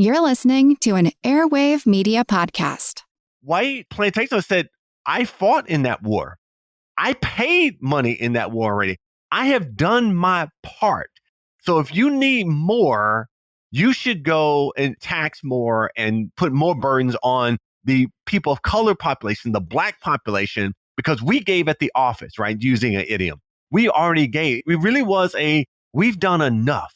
You're listening to an Airwave Media Podcast. White plantations said, I fought in that war. I paid money in that war already. I have done my part. So if you need more, you should go and tax more and put more burdens on the people of color population, the Black population, because we gave at the office, right? Using an idiom. We already gave. It really was we've done enough.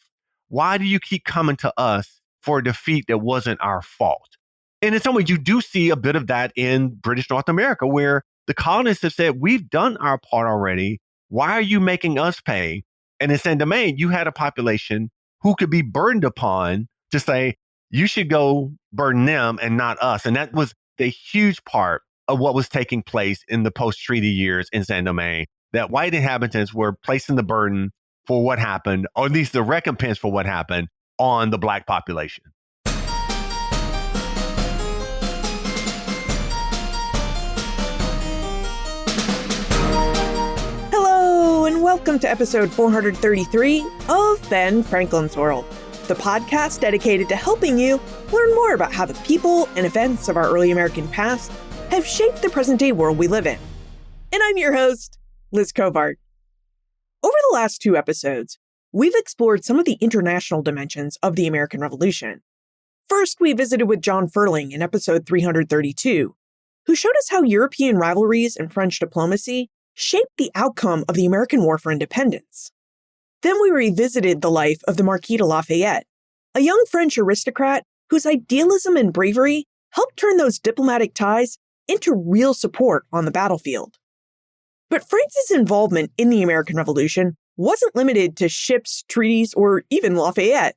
Why do you keep coming to us for a defeat that wasn't our fault? And in some ways, you do see a bit of that in British North America, where the colonists have said, we've done our part already. Why are you making us pay? And in Saint Domingue, you had a population who could be burdened upon to say, you should go burden them and not us. And that was the huge part of what was taking place in the post-treaty years in Saint Domingue, that white inhabitants were placing the burden for what happened, or at least the recompense for what happened, on the Black population. And welcome to episode 433 of Ben Franklin's World, the podcast dedicated to helping you learn more about how the people and events of our early American past have shaped the present-day world we live in. And I'm your host, Liz Covart. Over the last two episodes, we've explored some of the international dimensions of the American Revolution. First, we visited with John Ferling in episode 332, who showed us how European rivalries and French diplomacy shaped the outcome of the American War for Independence. Then we revisited the life of the Marquis de Lafayette, a young French aristocrat whose idealism and bravery helped turn those diplomatic ties into real support on the battlefield. But France's involvement in the American Revolution wasn't limited to ships, treaties, or even Lafayette.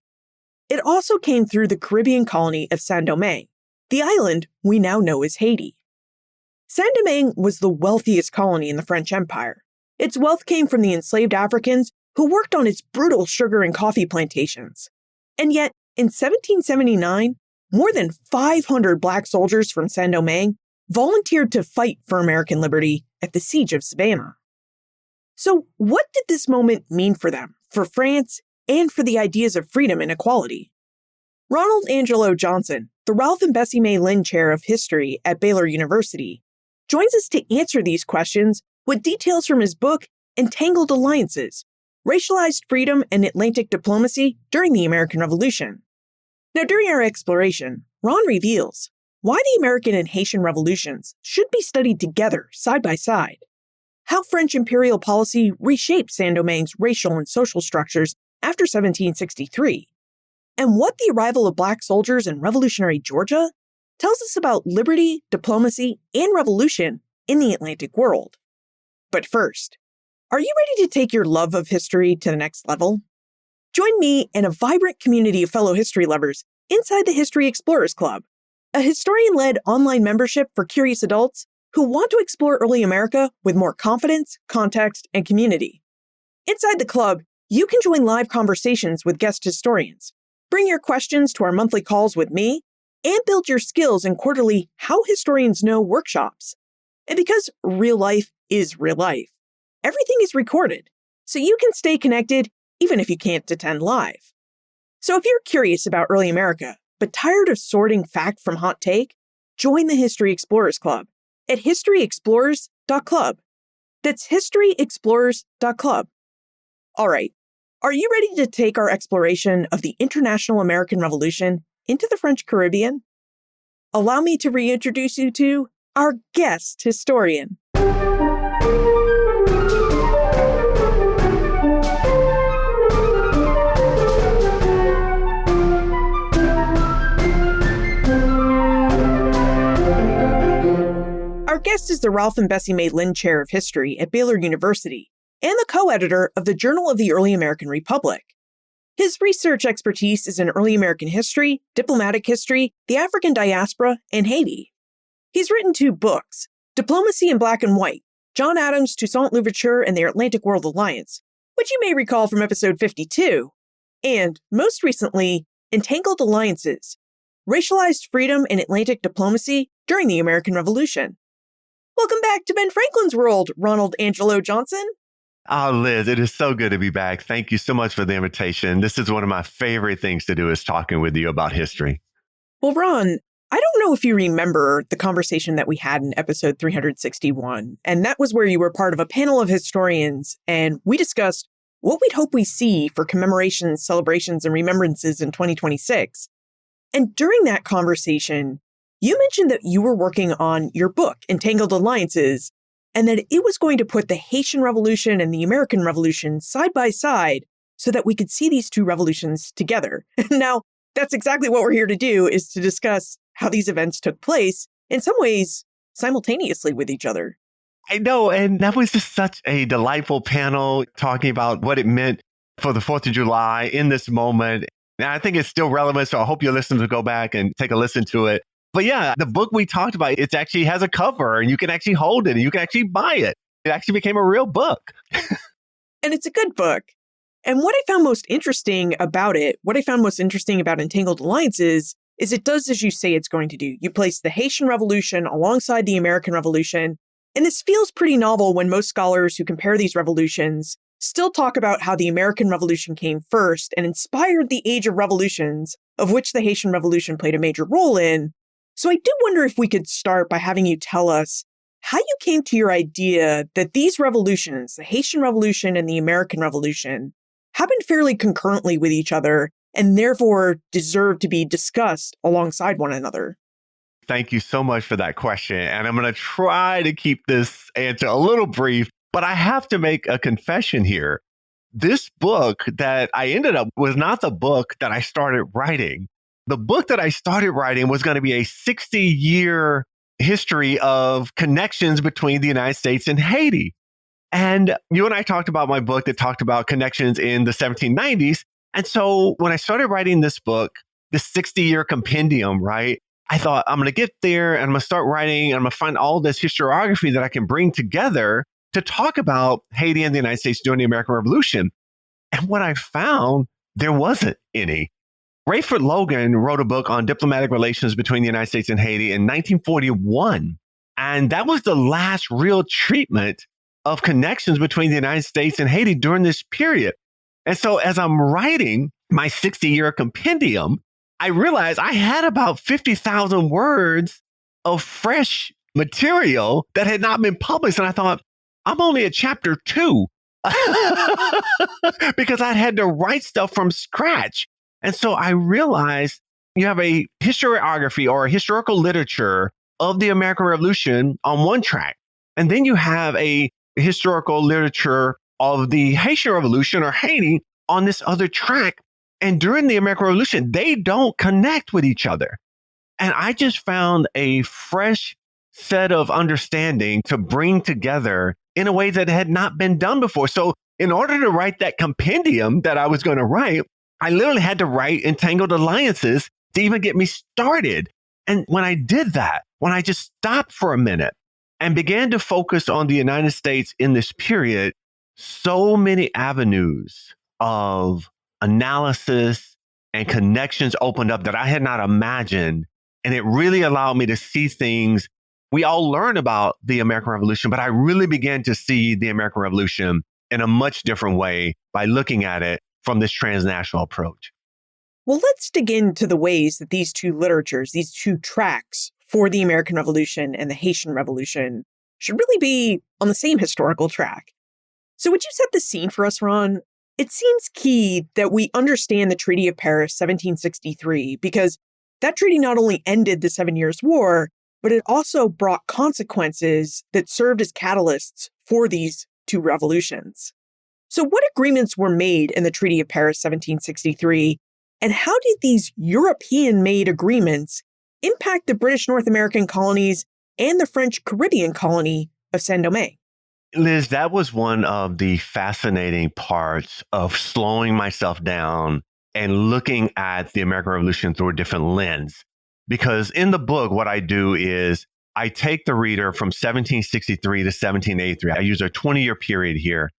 It also came through the Caribbean colony of Saint Domingue, the island we now know as Haiti. Saint Domingue was the wealthiest colony in the French Empire. Its wealth came from the enslaved Africans who worked on its brutal sugar and coffee plantations. And yet, in 1779, more than 500 Black soldiers from Saint Domingue volunteered to fight for American liberty at the Siege of Savannah. So what did this moment mean for them, for France, and for the ideas of freedom and equality? Ronald Angelo Johnson, the Ralph and Bessie May Lynn Chair of History at Baylor University, joins us to answer these questions with details from his book, Entangled Alliances, Racialized Freedom and Atlantic Diplomacy During the American Revolution. Now, during our exploration, Ron reveals why the American and Haitian revolutions should be studied together, side by side, how French imperial policy reshaped Saint Domingue's racial and social structures after 1763, and what the arrival of Black soldiers in revolutionary Georgia tells us about liberty, diplomacy, and revolution in the Atlantic world. But first, are you ready to take your love of history to the next level? Join me and a vibrant community of fellow history lovers inside the History Explorers Club, a historian-led online membership for curious adults who want to explore early America with more confidence, context, and community. Inside the club, you can join live conversations with guest historians, bring your questions to our monthly calls with me, and build your skills in quarterly How Historians Know workshops. And because real life is real life, everything is recorded, so you can stay connected even if you can't attend live. So if you're curious about early America, but tired of sorting fact from hot take, join the History Explorers Club at historyexplorers.club. That's historyexplorers.club. All right, are you ready to take our exploration of the International American Revolution into the French Caribbean? Allow me to reintroduce you to our guest historian. Our guest is the Ralph and Bessie May Lynn Chair of History at Baylor University and the co-editor of the Journal of the Early American Republic. His research expertise is in early American history, diplomatic history, the African diaspora, and Haiti. He's written 2 books, Diplomacy in Black and White, John Adams' Toussaint Louverture and their Atlantic World Alliance, which you may recall from episode 52, and, most recently, Entangled Alliances, Racialized Freedom and Atlantic Diplomacy During the American Revolution. Welcome back to Ben Franklin's World, Ronald Angelo Johnson. Oh, Liz, it is so good to be back. Thank you so much for the invitation. This is one of my favorite things to do, is talking with you about history. Well, Ron, I don't know if you remember the conversation that we had in episode 361, and that was where you were part of a panel of historians, and we discussed what we'd hope we see for commemorations, celebrations, and remembrances in 2026. And during that conversation, you mentioned that you were working on your book, Entangled Alliances, and that it was going to put the Haitian Revolution and the American Revolution side by side so that we could see these two revolutions together. Now, that's exactly what we're here to do, is to discuss how these events took place, in some ways, simultaneously with each other. I know, and that was just such a delightful panel talking about what it meant for the 4th of July in this moment. And I think it's still relevant, so I hope your listeners go back and take a listen to it. But yeah, the book we talked about, it actually has a cover, and you can actually hold it, and you can actually buy it. It actually became a real book. And it's a good book. And what I found most interesting about it, what I found most interesting about Entangled Alliances, is it does as you say it's going to do. You place the Haitian Revolution alongside the American Revolution. And this feels pretty novel when most scholars who compare these revolutions still talk about how the American Revolution came first and inspired the Age of Revolutions, of which the Haitian Revolution played a major role in. So I do wonder if we could start by having you tell us how you came to your idea that these revolutions, the Haitian Revolution and the American Revolution, happened fairly concurrently with each other and therefore deserve to be discussed alongside one another. Thank you so much for that question. And I'm going to try to keep this answer a little brief, but I have to make a confession here. This book that I ended up was not the book that I started writing. The book that I started writing was going to be a 60-year history of connections between the United States and Haiti. And you and I talked about my book that talked about connections in the 1790s. And so when I started writing this book, the 60-year compendium, right, I thought I'm going to get there and I'm going to start writing and I'm going to find all this historiography that I can bring together to talk about Haiti and the United States during the American Revolution. And what I found, there wasn't any. Rayford Logan wrote a book on diplomatic relations between the United States and Haiti in 1941. And that was the last real treatment of connections between the United States and Haiti during this period. And so as I'm writing my 60-year compendium, I realized I had about 50,000 words of fresh material that had not been published. And I thought, I'm only at chapter 2 because I had to write stuff from scratch. And so I realized you have a historiography or a historical literature of the American Revolution on one track. And then you have a historical literature of the Haitian Revolution or Haiti on this other track. And during the American Revolution, they don't connect with each other. And I just found a fresh set of understanding to bring together in a way that had not been done before. So in order to write that compendium that I was going to write, I literally had to write Entangled Alliances to even get me started. And when I did that, when I just stopped for a minute and began to focus on the United States in this period, so many avenues of analysis and connections opened up that I had not imagined. And it really allowed me to see things. We all learn about the American Revolution, but I really began to see the American Revolution in a much different way by looking at it from this transnational approach. Well, let's dig into the ways that these two literatures, these two tracks for the American Revolution and the Haitian Revolution should really be on the same historical track. So would you set the scene for us, Ron? It seems key that we understand the Treaty of Paris 1763 because that treaty not only ended the 7 Years' War, but it also brought consequences that served as catalysts for these two revolutions. So what agreements were made in the Treaty of Paris 1763, and how did these European-made agreements impact the British North American colonies and the French Caribbean colony of Saint Domingue? Liz, that was one of the fascinating parts of slowing myself down and looking at the American Revolution through a different lens. Because in the book, what I do is I take the reader from 1763 to 1783. I use a 20-year period here.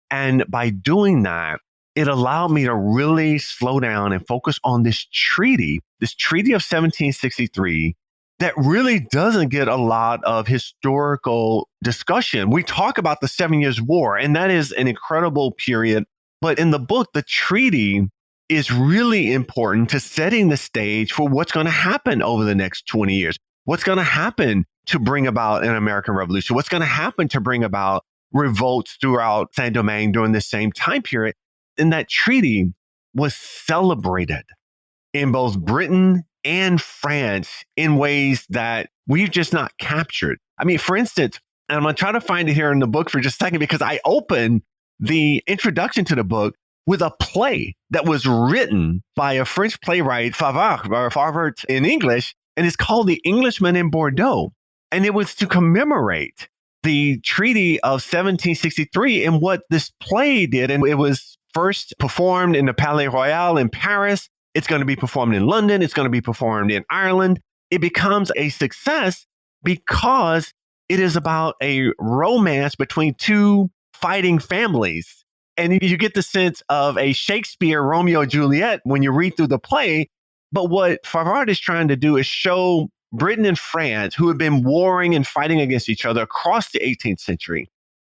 And by doing that, it allowed me to really slow down and focus on this treaty of 1763 that really doesn't get a lot of historical discussion. We talk about the 7 Years' War, and that is an incredible period. But in the book, the treaty is really important to setting the stage for what's going to happen over the next 20 years. What's going to happen to bring about an American Revolution? What's going to happen to bring about revolts throughout Saint Domingue during this same time period? And that treaty was celebrated in both Britain and France in ways that we've just not captured. I mean, for instance, and I'm going to try to find it here in the book for just a second, because I opened the introduction to the book with a play that was written by a French playwright, Favart in English, and it's called The Englishman in Bordeaux. And it was to commemorate the Treaty of 1763 and what this play did. And it was first performed in the Palais Royal in Paris. It's going to be performed in London. It's going to be performed in Ireland. It becomes a success because it is about a romance between two fighting families. And you get the sense of a Shakespeare Romeo and Juliet when you read through the play. But what Favart is trying to do is show Britain and France, who had been warring and fighting against each other across the 18th century.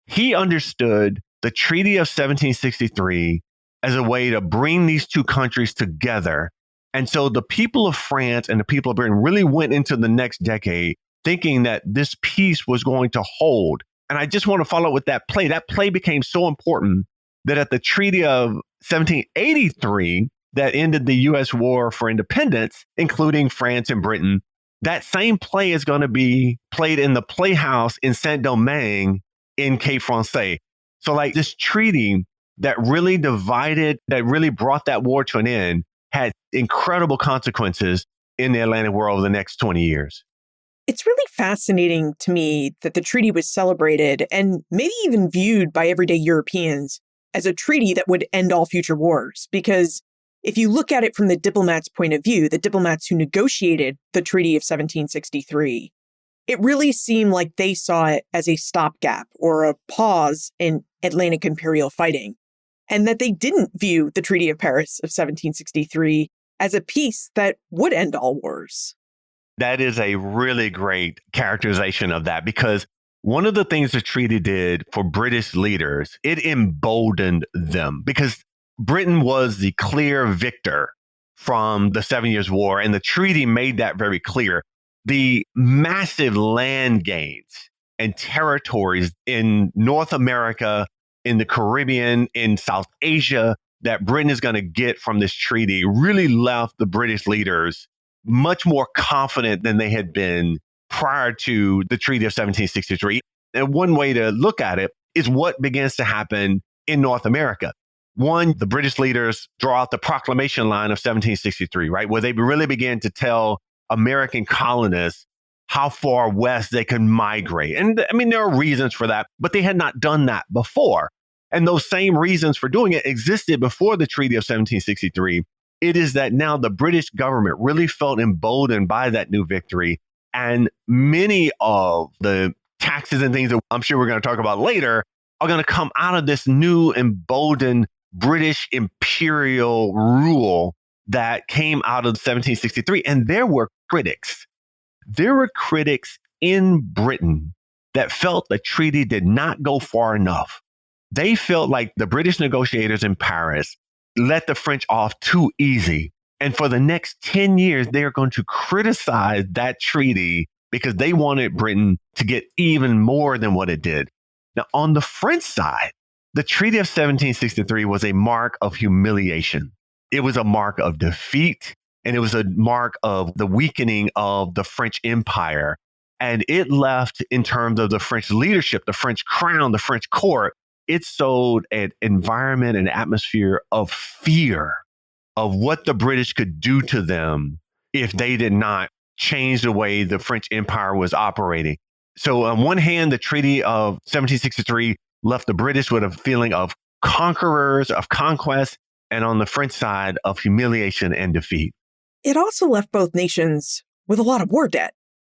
He understood the Treaty of 1763 as a way to bring these two countries together. And so the people of France and the people of Britain really went into the next decade thinking that this peace was going to hold. And I just want to follow up with that play. That play became so important that at the Treaty of 1783, that ended the U.S. war for independence, including France and Britain, that same play is going to be played in the Playhouse in Saint Domingue in Cape Francais. So like this treaty that really divided, that really brought that war to an end, had incredible consequences in the Atlantic world over the next 20 years. It's really fascinating to me that the treaty was celebrated and maybe even viewed by everyday Europeans as a treaty that would end all future wars. Because if you look at it from the diplomats' point of view, the diplomats who negotiated the Treaty of 1763, it really seemed like they saw it as a stopgap or a pause in Atlantic imperial fighting, and that they didn't view the Treaty of Paris of 1763 as a peace that would end all wars. That is a really great characterization of that, because one of the things the treaty did for British leaders, it emboldened them, because Britain was the clear victor from the 7 Years' War, and the treaty made that very clear. The massive land gains and territories in North America, in the Caribbean, in South Asia that Britain is going to get from this treaty really left the British leaders much more confident than they had been prior to the Treaty of 1763. And one way to look at it is what begins to happen in North America. One, the British leaders draw out the proclamation line of 1763, right? Where they really began to tell American colonists how far west they could migrate. And I mean, there are reasons for that, but they had not done that before. And those same reasons for doing it existed before the Treaty of 1763. It is that now the British government really felt emboldened by that new victory. And many of the taxes and things that I'm sure we're going to talk about later are going to come out of this new emboldened British imperial rule that came out of 1763. And there were critics. There were critics in Britain that felt the treaty did not go far enough. They felt like the British negotiators in Paris let the French off too easy. And for the next 10 years, they're going to criticize that treaty because they wanted Britain to get even more than what it did. Now, on the French side, the Treaty of 1763 was a mark of humiliation. It was a mark of defeat, and it was a mark of the weakening of the French Empire. And it left, in terms of the French leadership, the French crown, the French court, it sold an environment and atmosphere of fear of what the British could do to them if they did not change the way the French Empire was operating. So on one hand, the Treaty of 1763 left the British with a feeling of conquerors, of conquest, and on the French side of humiliation and defeat. It also left both nations with a lot of war debt.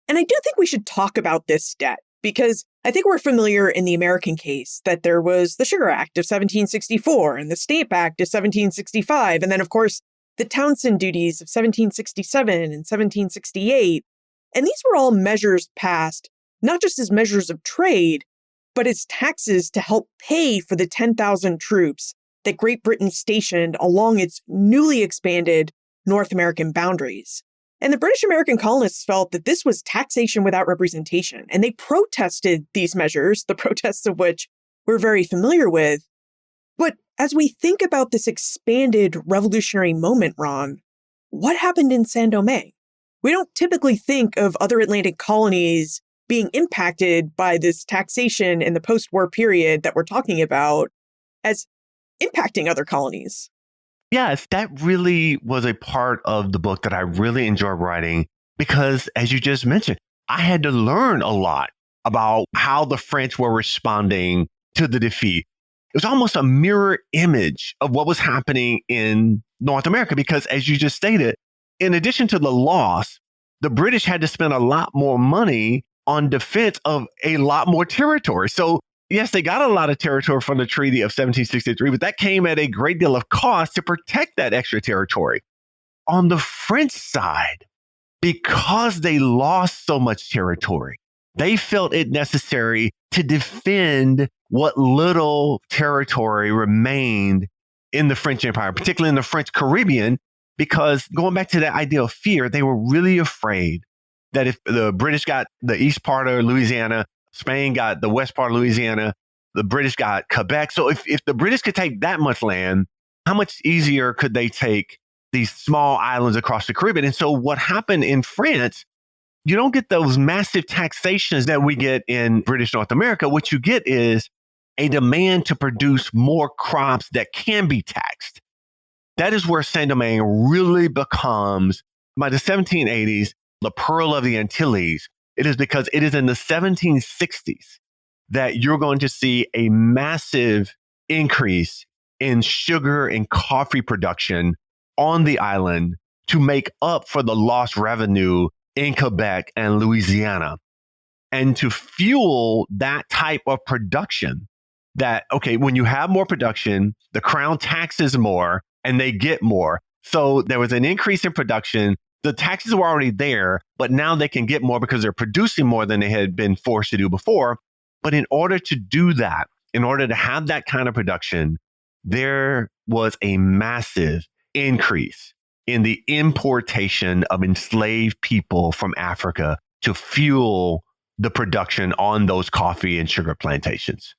And I do think we should talk about this debt, because I think we're familiar in the American case that there was the Sugar Act of 1764 and the Stamp Act of 1765. And then, of course, the Townshend duties of 1767 and 1768. And these were all measures passed, not just as measures of trade, but as taxes to help pay for the 10,000 troops that Great Britain stationed along its newly expanded North American boundaries. And the British American colonists felt that this was taxation without representation, and they protested these measures, the protests of which we're very familiar with. But as we think about this expanded revolutionary moment, Ron, what happened in Saint Domingue? We don't typically think of other Atlantic colonies being impacted by this taxation in the post-war period that we're talking about as impacting other colonies. Yes, that really was a part of the book that I really enjoyed writing because, as you just mentioned, I had to learn a lot about how the French were responding to the defeat. It was almost a mirror image of what was happening in North America because, as you just stated, in addition to the loss, the British had to spend a lot more money on defense of a lot more territory. So yes, they got a lot of territory from the Treaty of 1763, but that came at a great deal of cost to protect that extra territory. On the French side, because they lost so much territory, they felt it necessary to defend what little territory remained in the French Empire, particularly in the French Caribbean, because going back to that idea of fear, they were really afraid that if the British got the east part of Louisiana, Spain got the west part of Louisiana, the British got Quebec. So if the British could take that much land, how much easier could they take these small islands across the Caribbean? And so what happened in France, you don't get those massive taxations that we get in British North America. What you get is a demand to produce more crops that can be taxed. That is where Saint Domingue really becomes, by the 1780s, the pearl of the Antilles. It is because it is in the 1760s that you're going to see a massive increase in sugar and coffee production on the island to make up for the lost revenue in Quebec and Louisiana. And to fuel that type of production, that, okay, when you have more production, the crown taxes more and they get more. So there was an increase in production. The taxes were already there, but now they can get more because they're producing more than they had been forced to do before. But in order to do that, in order to have that kind of production, there was a massive increase in the importation of enslaved people from Africa to fuel the production on those coffee and sugar plantations.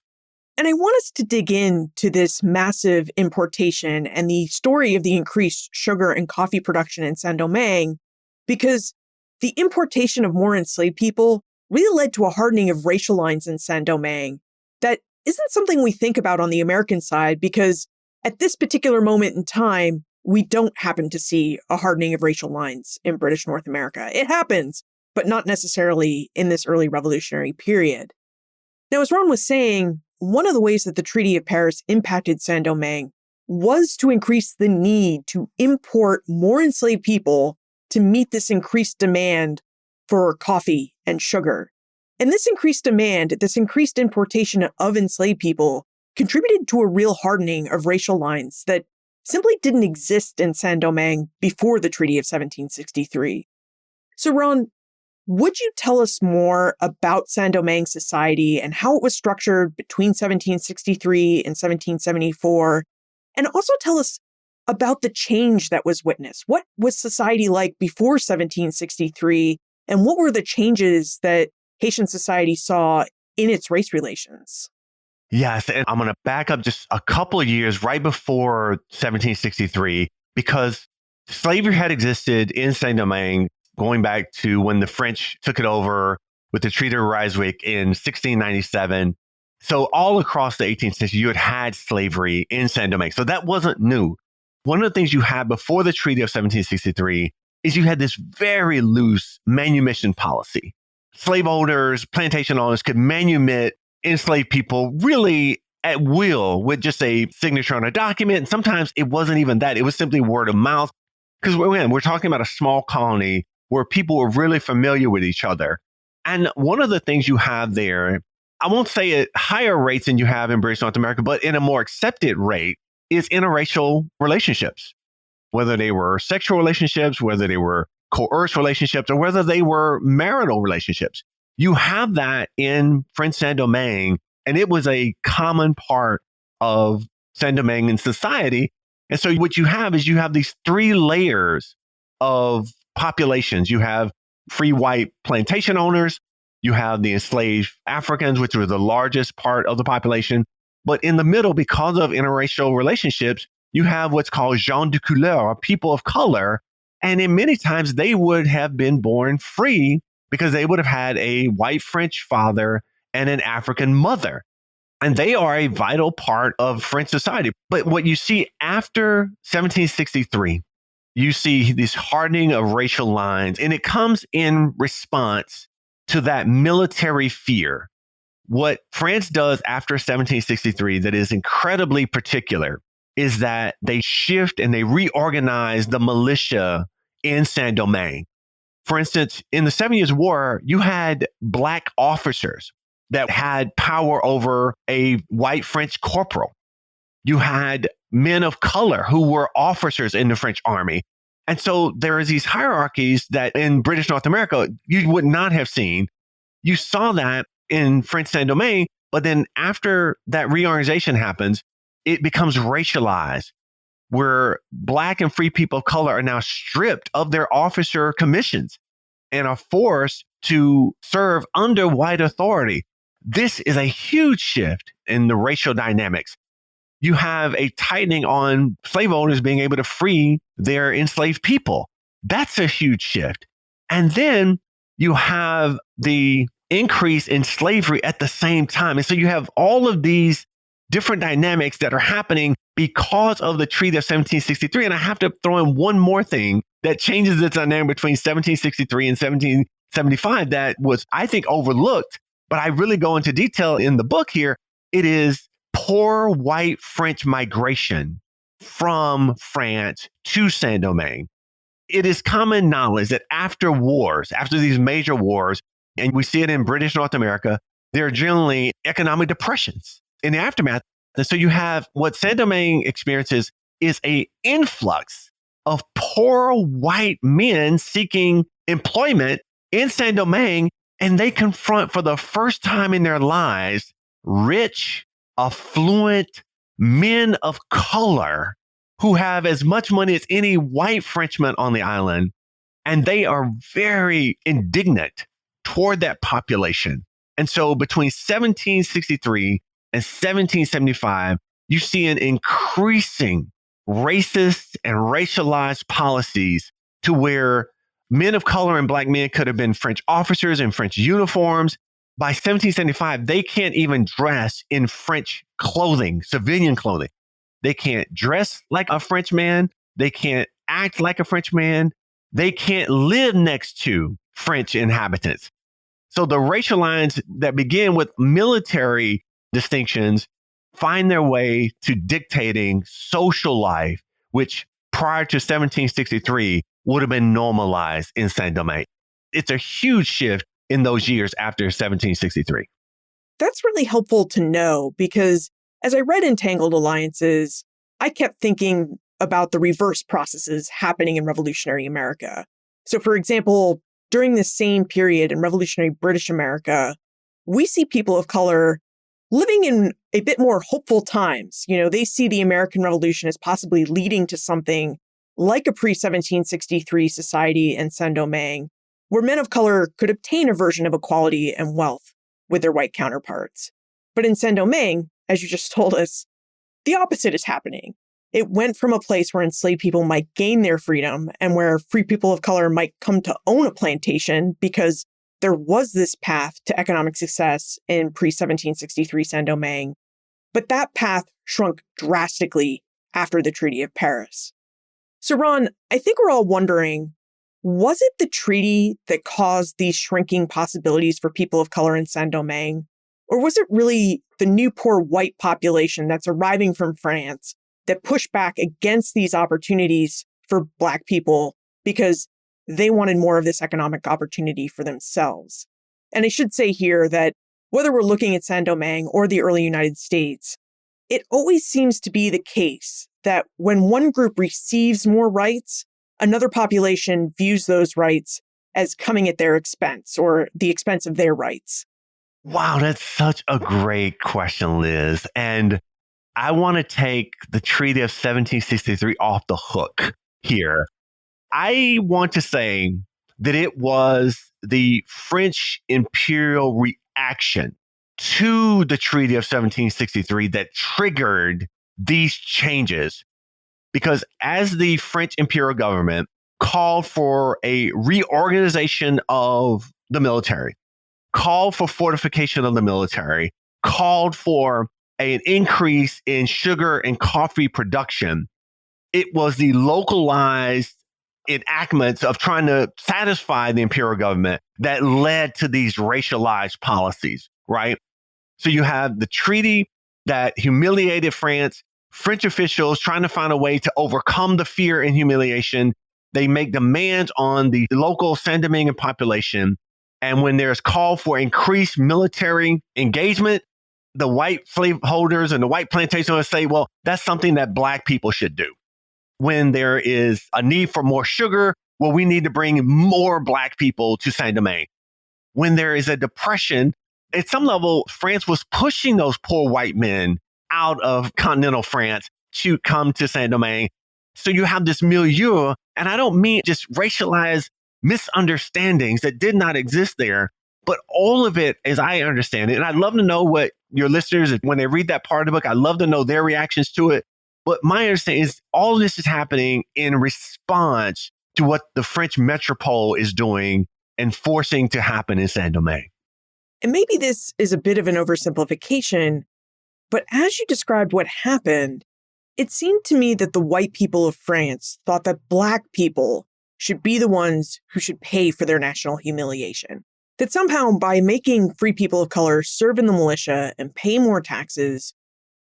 And I want us to dig into this massive importation and the story of the increased sugar and coffee production in Saint Domingue, because the importation of more enslaved people really led to a hardening of racial lines in Saint Domingue that isn't something we think about on the American side, because at this particular moment in time, we don't happen to see a hardening of racial lines in British North America. It happens, but not necessarily in this early revolutionary period. Now, as Ron was saying, one of the ways that the Treaty of Paris impacted Saint Domingue was to increase the need to import more enslaved people to meet this increased demand for coffee and sugar. And this increased demand, this increased importation of enslaved people, contributed to a real hardening of racial lines that simply didn't exist in Saint Domingue before the Treaty of 1763. So, Ron, would you tell us more about Saint Domingue society and how it was structured between 1763 and 1774? And also tell us about the change that was witnessed. What was society like before 1763? And what were the changes that Haitian society saw in its race relations? Yes, and I'm going to back up just a couple of years right before 1763, because slavery had existed in Saint Domingue going back to when the French took it over with the Treaty of Ryswick in 1697. So all across the 18th century, you had slavery in Saint Domingue. So that wasn't new. One of the things you had before the Treaty of 1763 is you had this very loose manumission policy. Slaveholders, plantation owners could manumit enslaved people really at will with just a signature on a document. And sometimes it wasn't even that. It was simply word of mouth. Because we're talking about a small colony where people were really familiar with each other. And one of the things you have there, I won't say at higher rates than you have in British North America, but in a more accepted rate, is interracial relationships. Whether they were sexual relationships, whether they were coerced relationships, or whether they were marital relationships. You have that in French Saint Domingue, and it was a common part of Saint Domingue society. And so what you have is you have these three layers of populations. You have free white plantation owners, you have the enslaved Africans, which were the largest part of the population. But in the middle, because of interracial relationships, you have what's called gens de couleur, or people of color. And in many times, they would have been born free because they would have had a white French father and an African mother. And they are a vital part of French society. But what you see after 1763, you see this hardening of racial lines, and it comes in response to that military fear. What France does after 1763 that is incredibly particular is that they shift and they reorganize the militia in Saint Domingue. For instance, in the 7 Years' War, you had Black officers that had power over a white French corporal. You had men of color who were officers in the French army. And so there are these hierarchies that in British North America, you would not have seen. You saw that in French Saint Domingue, but then after that reorganization happens, it becomes racialized, where Black and free people of color are now stripped of their officer commissions and are forced to serve under white authority. This is a huge shift in the racial dynamics. You have a tightening on slave owners being able to free their enslaved people. That's a huge shift. And then you have the increase in slavery at the same time. And so you have all of these different dynamics that are happening because of the Treaty of 1763. And I have to throw in one more thing that changes the dynamic between 1763 and 1775 that was, I think, overlooked. But I really go into detail in the book here. It is poor white French migration from France to Saint Domingue. It is common knowledge that after wars, after these major wars, and we see it in British North America, there are generally economic depressions in the aftermath. And so you have what Saint Domingue experiences is an influx of poor white men seeking employment in Saint Domingue, and they confront for the first time in their lives rich, affluent men of color who have as much money as any white Frenchman on the island. And they are very indignant toward that population. And so between 1763 and 1775, you see an increasing racist and racialized policies to where men of color and Black men could have been French officers in French uniforms. By 1775, they can't even dress in French clothing, civilian clothing. They can't dress like a French man. They can't act like a French man. They can't live next to French inhabitants. So the racial lines that begin with military distinctions find their way to dictating social life, which prior to 1763 would have been normalized in Saint Domingue. It's a huge shift in those years after 1763. That's really helpful to know because as I read Entangled Alliances, I kept thinking about the reverse processes happening in revolutionary America. So, for example, during this same period in revolutionary British America, we see people of color living in a bit more hopeful times. You know, they see the American Revolution as possibly leading to something like a pre-1763 society in Saint Domingue, where men of color could obtain a version of equality and wealth with their white counterparts. But in Saint Domingue, as you just told us, the opposite is happening. It went from a place where enslaved people might gain their freedom and where free people of color might come to own a plantation because there was this path to economic success in pre-1763 Saint Domingue. But that path shrunk drastically after the Treaty of Paris. So, Ron, I think we're all wondering, was it the treaty that caused these shrinking possibilities for people of color in Saint Domingue? Or was it really the new poor white population that's arriving from France that pushed back against these opportunities for Black people because they wanted more of this economic opportunity for themselves? And I should say here that whether we're looking at Saint Domingue or the early United States, it always seems to be the case that when one group receives more rights, another population views those rights as coming at their expense or the expense of their rights. Wow, that's such a great question, Liz. And I want to take the Treaty of 1763 off the hook here. I want to say that it was the French imperial reaction to the Treaty of 1763 that triggered these changes. Because as the French imperial government called for a reorganization of the military, called for fortification of the military, called for an increase in sugar and coffee production, it was the localized enactments of trying to satisfy the imperial government that led to these racialized policies, right? So you have the treaty that humiliated France, French officials trying to find a way to overcome the fear and humiliation. They make demands on the local Saint Domingue population. And when there's call for increased military engagement, the white slaveholders and the white plantation owners say, well, that's something that Black people should do. When there is a need for more sugar, well, we need to bring more Black people to Saint Domingue. When there is a depression, at some level, France was pushing those poor white men out of continental France to come to Saint Domingue. So you have this milieu, and I don't mean just racialized misunderstandings that did not exist there, but all of it, as I understand it, and I'd love to know what your listeners, when they read that part of the book, I'd love to know their reactions to it. But my understanding is all this is happening in response to what the French metropole is doing and forcing to happen in Saint Domingue. And maybe this is a bit of an oversimplification, but as you described what happened, it seemed to me that the white people of France thought that Black people should be the ones who should pay for their national humiliation. That somehow by making free people of color serve in the militia and pay more taxes,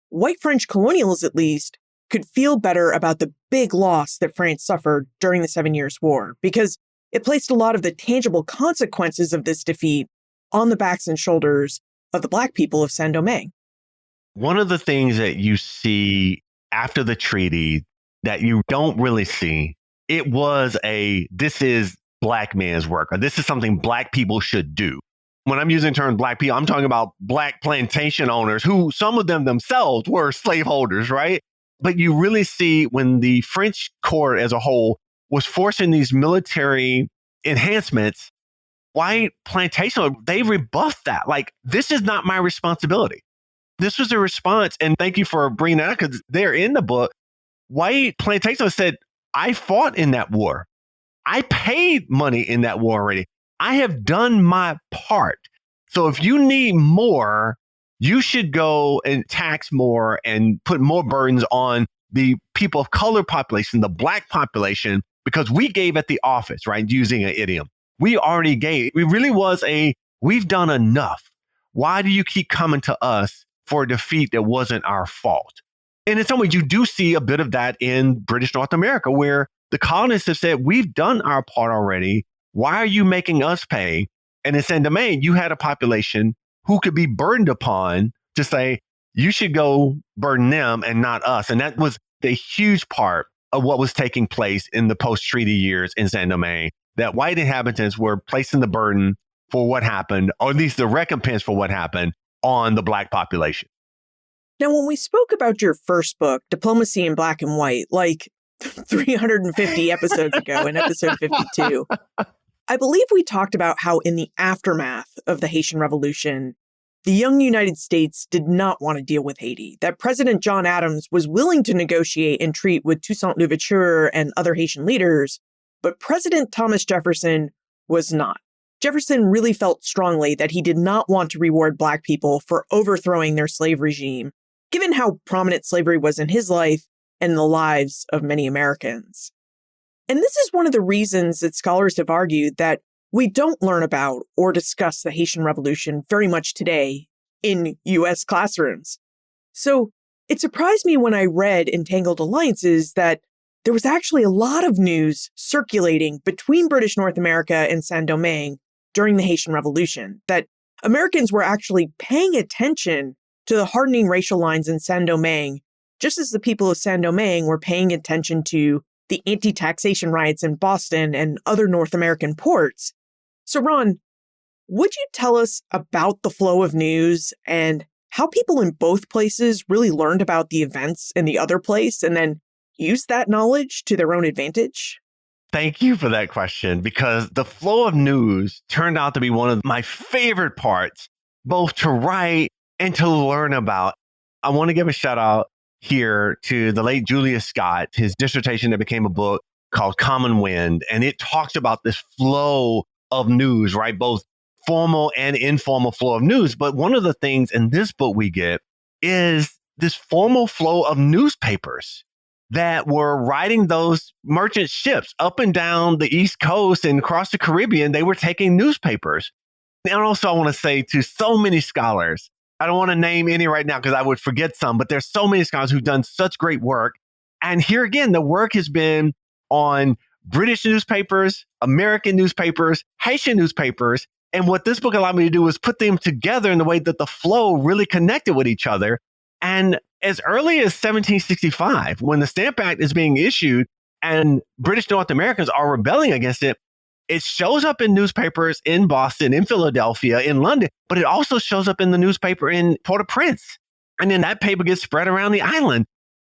white French colonials at least could feel better about the big loss that France suffered during the 7 Years' War, because it placed a lot of the tangible consequences of this defeat on the backs and shoulders of the Black people of Saint Domingue. One of the things that you see after the treaty that you don't really see, it was this is Black man's work, or this is something Black people should do. When I'm using the term Black people, I'm talking about Black plantation owners who some of them themselves were slaveholders, right? But you really see when the French court as a whole was forcing these military enhancements, white plantation owners, they rebuffed that. Like, this is not my responsibility. This was a response. And thank you for bringing that up because they're in the book. White plantation owners said, I fought in that war. I paid money in that war already. I have done my part. So if you need more, you should go and tax more and put more burdens on the people of color population, the Black population, because we gave at the office, right? Using an idiom. We already gave. It really was we've done enough. Why do you keep coming to us for a defeat that wasn't our fault? And in some ways, you do see a bit of that in British North America, where the colonists have said, we've done our part already. Why are you making us pay? And in Saint Domingue, you had a population who could be burdened upon to say, you should go burden them and not us. And that was the huge part of what was taking place in the post-treaty years in Saint Domingue, that white inhabitants were placing the burden for what happened, or at least the recompense for what happened, on the Black population. Now, when we spoke about your first book, Diplomacy in Black and White, like 350 episodes ago in episode 52, I believe we talked about how in the aftermath of the Haitian Revolution, the young United States did not want to deal with Haiti, that President John Adams was willing to negotiate and treat with Toussaint Louverture and other Haitian leaders, but President Thomas Jefferson was not. Jefferson really felt strongly that he did not want to reward Black people for overthrowing their slave regime, given how prominent slavery was in his life and the lives of many Americans. And this is one of the reasons that scholars have argued that we don't learn about or discuss the Haitian Revolution very much today in U.S. classrooms. So it surprised me when I read Entangled Alliances that there was actually a lot of news circulating between British North America and Saint Domingue during the Haitian Revolution, that Americans were actually paying attention to the hardening racial lines in Saint Domingue, just as the people of Saint Domingue were paying attention to the anti-taxation riots in Boston and other North American ports. So, Ron, would you tell us about the flow of news and how people in both places really learned about the events in the other place and then used that knowledge to their own advantage? Thank you for that question, because the flow of news turned out to be one of my favorite parts, both to write and to learn about. I want to give a shout out here to the late Julius Scott, his dissertation that became a book called Common Wind. And it talks about this flow of news, right? Both formal and informal flow of news. But one of the things in this book we get is this formal flow of newspapers that were riding those merchant ships up and down the East Coast and across the Caribbean. They were taking newspapers. And also, I want to say to so many scholars, I don't want to name any right now because I would forget some, but there's so many scholars who've done such great work. And here again, the work has been on British newspapers, American newspapers, Haitian newspapers. And what this book allowed me to do was put them together in the way that the flow really connected with each other. And as early as 1765, when the Stamp Act is being issued and British North Americans are rebelling against it, it shows up in newspapers in Boston, in Philadelphia, in London, but it also shows up in the newspaper in Port-au-Prince. And then that paper gets spread around the island.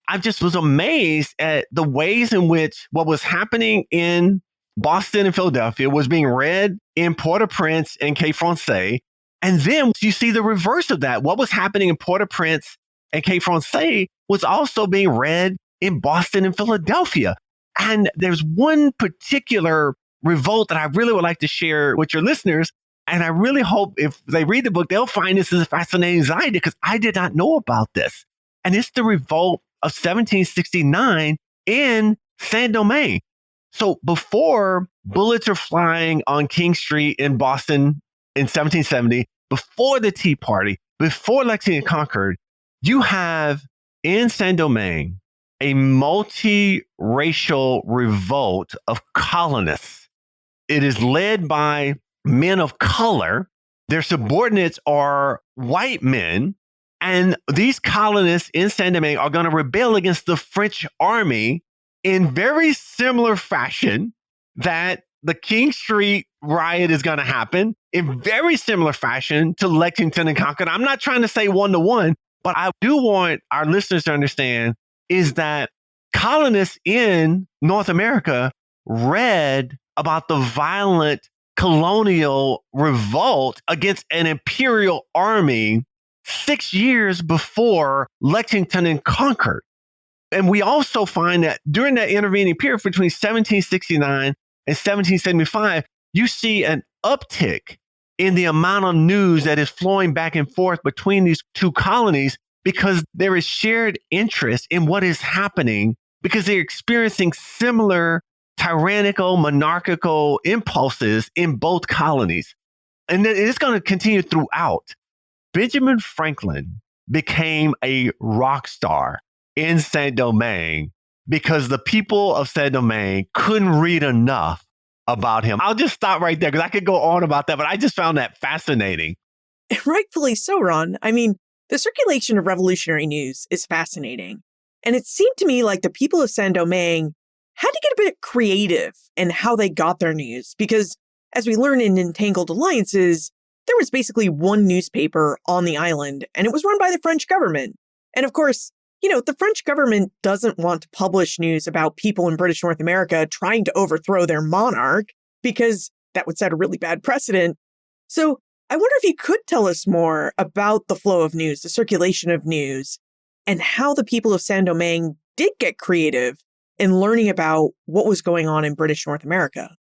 I just was amazed at the ways in which what was happening in Boston and Philadelphia was being read in Port-au-Prince and Cape Francais. And then you see the reverse of that. What was happening in Port-au-Prince and Cape Francais was also being read in Boston and Philadelphia. And there's one particular revolt that I really would like to share with your listeners. And I really hope if they read the book, they'll find this as fascinating as I did, because I did not know about this. And it's the revolt of 1769 in Saint Domingue. So before bullets are flying on King Street in Boston in 1770, before the Tea Party, before Lexington conquered, you have in Saint Domingue a multi-racial revolt of colonists. It is led by men of color. Their subordinates are white men. And these colonists in Saint Domingue are going to rebel against the French army in very similar fashion that the King Street riot is going to happen, in very similar fashion to Lexington and Concord. I'm not trying to say one-to-one, but I do want our listeners to understand is that colonists in North America read about the violent colonial revolt against an imperial army 6 years before Lexington and Concord. And we also find that during that intervening period between 1769 and 1775, you see an uptick in the amount of news that is flowing back and forth between these two colonies, because there is shared interest in what is happening, because they're experiencing similar tyrannical, monarchical impulses in both colonies. And it's going to continue throughout. Benjamin Franklin became a rock star in Saint Domingue because the people of Saint Domingue couldn't read enough about him. I'll just stop right there because I could go on about that, but I just found that fascinating. Rightfully so, Ron. I mean, the circulation of revolutionary news is fascinating. And it seemed to me like the people of Saint Domingue had to get a bit creative in how they got their news, because as we learn in Entangled Alliances, there was basically one newspaper on the island, and it was run by the French government. And of course, the French government doesn't want to publish news about people in British North America trying to overthrow their monarch, because that would set a really bad precedent. So I wonder if you could tell us more about the flow of news, the circulation of news, and how the people of Saint Domingue did get creative in learning about what was going on in British North America.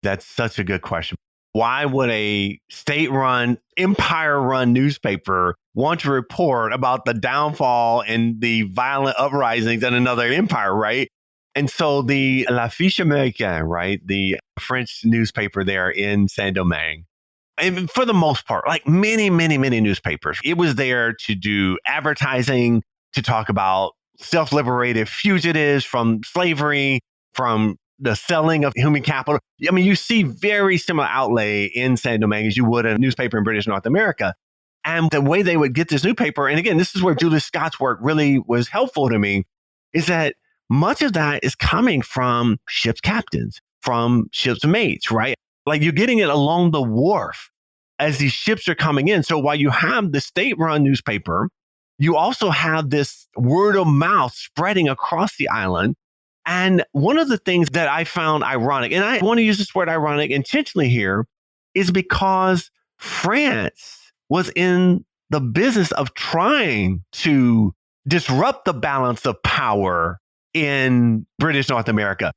That's such a good question. Why would a state-run, empire-run newspaper want to report about the downfall and the violent uprisings in another empire, right? And so the L'Affiche Américaine, right, the French newspaper there in Saint Domingue, and for the most part, like many, many, many newspapers, it was there to do advertising, to talk about self-liberated fugitives from slavery, from the selling of human capital. I mean, you see very similar outlay in Saint Domingue as you would in a newspaper in British North America. And the way they would get this newspaper, and again, this is where Julius Scott's work really was helpful to me, is that much of that is coming from ship's captains, from ship's mates, right? Like you're getting it along the wharf. as these ships are coming in. So while you have the state-run newspaper, you also have this word of mouth spreading across the island. And one of the things that I found ironic, and I want to use this word ironic intentionally here, is because France was in the business of trying to disrupt the balance of power in British North America.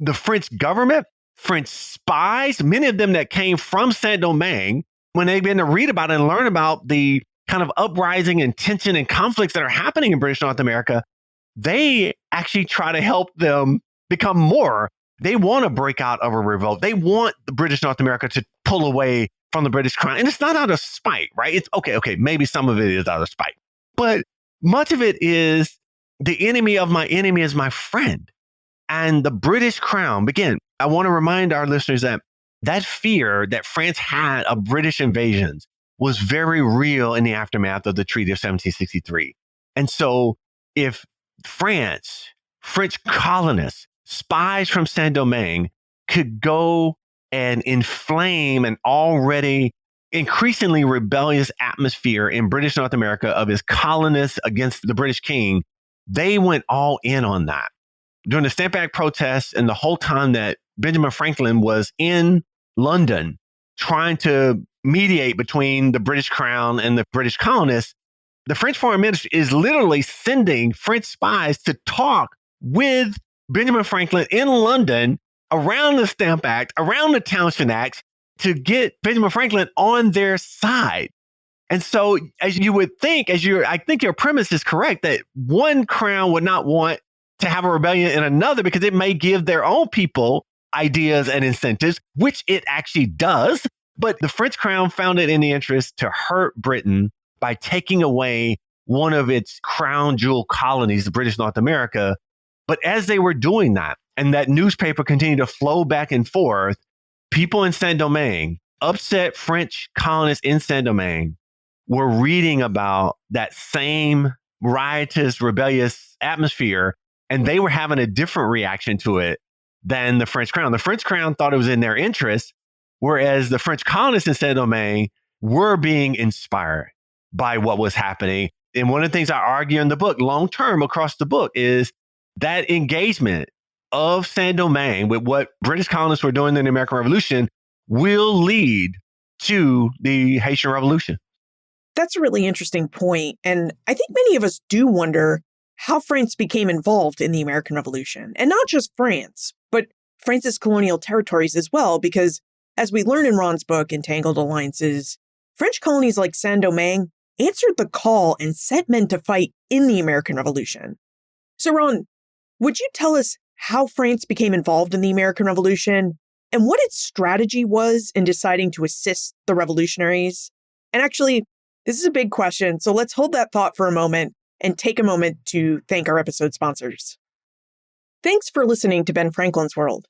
The French government, French spies, many of them that came from Saint Domingue, when they began to read about and learn about the kind of uprising and tension and conflicts that are happening in British North America, they actually try to help them become more. They want to break out of a revolt. They want the British North America to pull away from the British crown. And it's not out of spite, right? It's okay, maybe some of it is out of spite. But much of it is the enemy of my enemy is my friend. And the British crown, again, I want to remind our listeners that that fear that France had of British invasions was very real in the aftermath of the Treaty of 1763. And so if France, French colonists, spies from Saint Domingue could go and inflame an already increasingly rebellious atmosphere in British North America of his colonists against the British king, they went all in on that. During the Stamp Act protests and the whole time that Benjamin Franklin was in London trying to mediate between the British crown and the British colonists, the French foreign ministry is literally sending French spies to talk with Benjamin Franklin in London around the Stamp Act, around the Townshend Acts, to get Benjamin Franklin on their side. And so, as you would think, I think your premise is correct, that one crown would not want to have a rebellion in another because it may give their own people ideas and incentives, which it actually does. But the French crown found it in the interest to hurt Britain by taking away one of its crown jewel colonies, British North America. But as they were doing that, and that newspaper continued to flow back and forth, people in Saint Domingue, upset French colonists in Saint Domingue, were reading about that same riotous, rebellious atmosphere, and they were having a different reaction to it than the French crown. The French crown thought it was in their interest, whereas the French colonists in Saint Domingue were being inspired by what was happening. And one of the things I argue in the book, long term across the book, is that engagement of Saint Domingue with what British colonists were doing in the American Revolution will lead to the Haitian Revolution. That's a really interesting point. And I think many of us do wonder how France became involved in the American Revolution. And not just France, but France's colonial territories as well, because as we learn in Ron's book, Entangled Alliances, French colonies like Saint Domingue answered the call and sent men to fight in the American Revolution. So Ron, would you tell us how France became involved in the American Revolution and what its strategy was in deciding to assist the revolutionaries? And actually, this is a big question, so let's hold that thought for a moment and take a moment to thank our episode sponsors. Thanks for listening to Ben Franklin's World.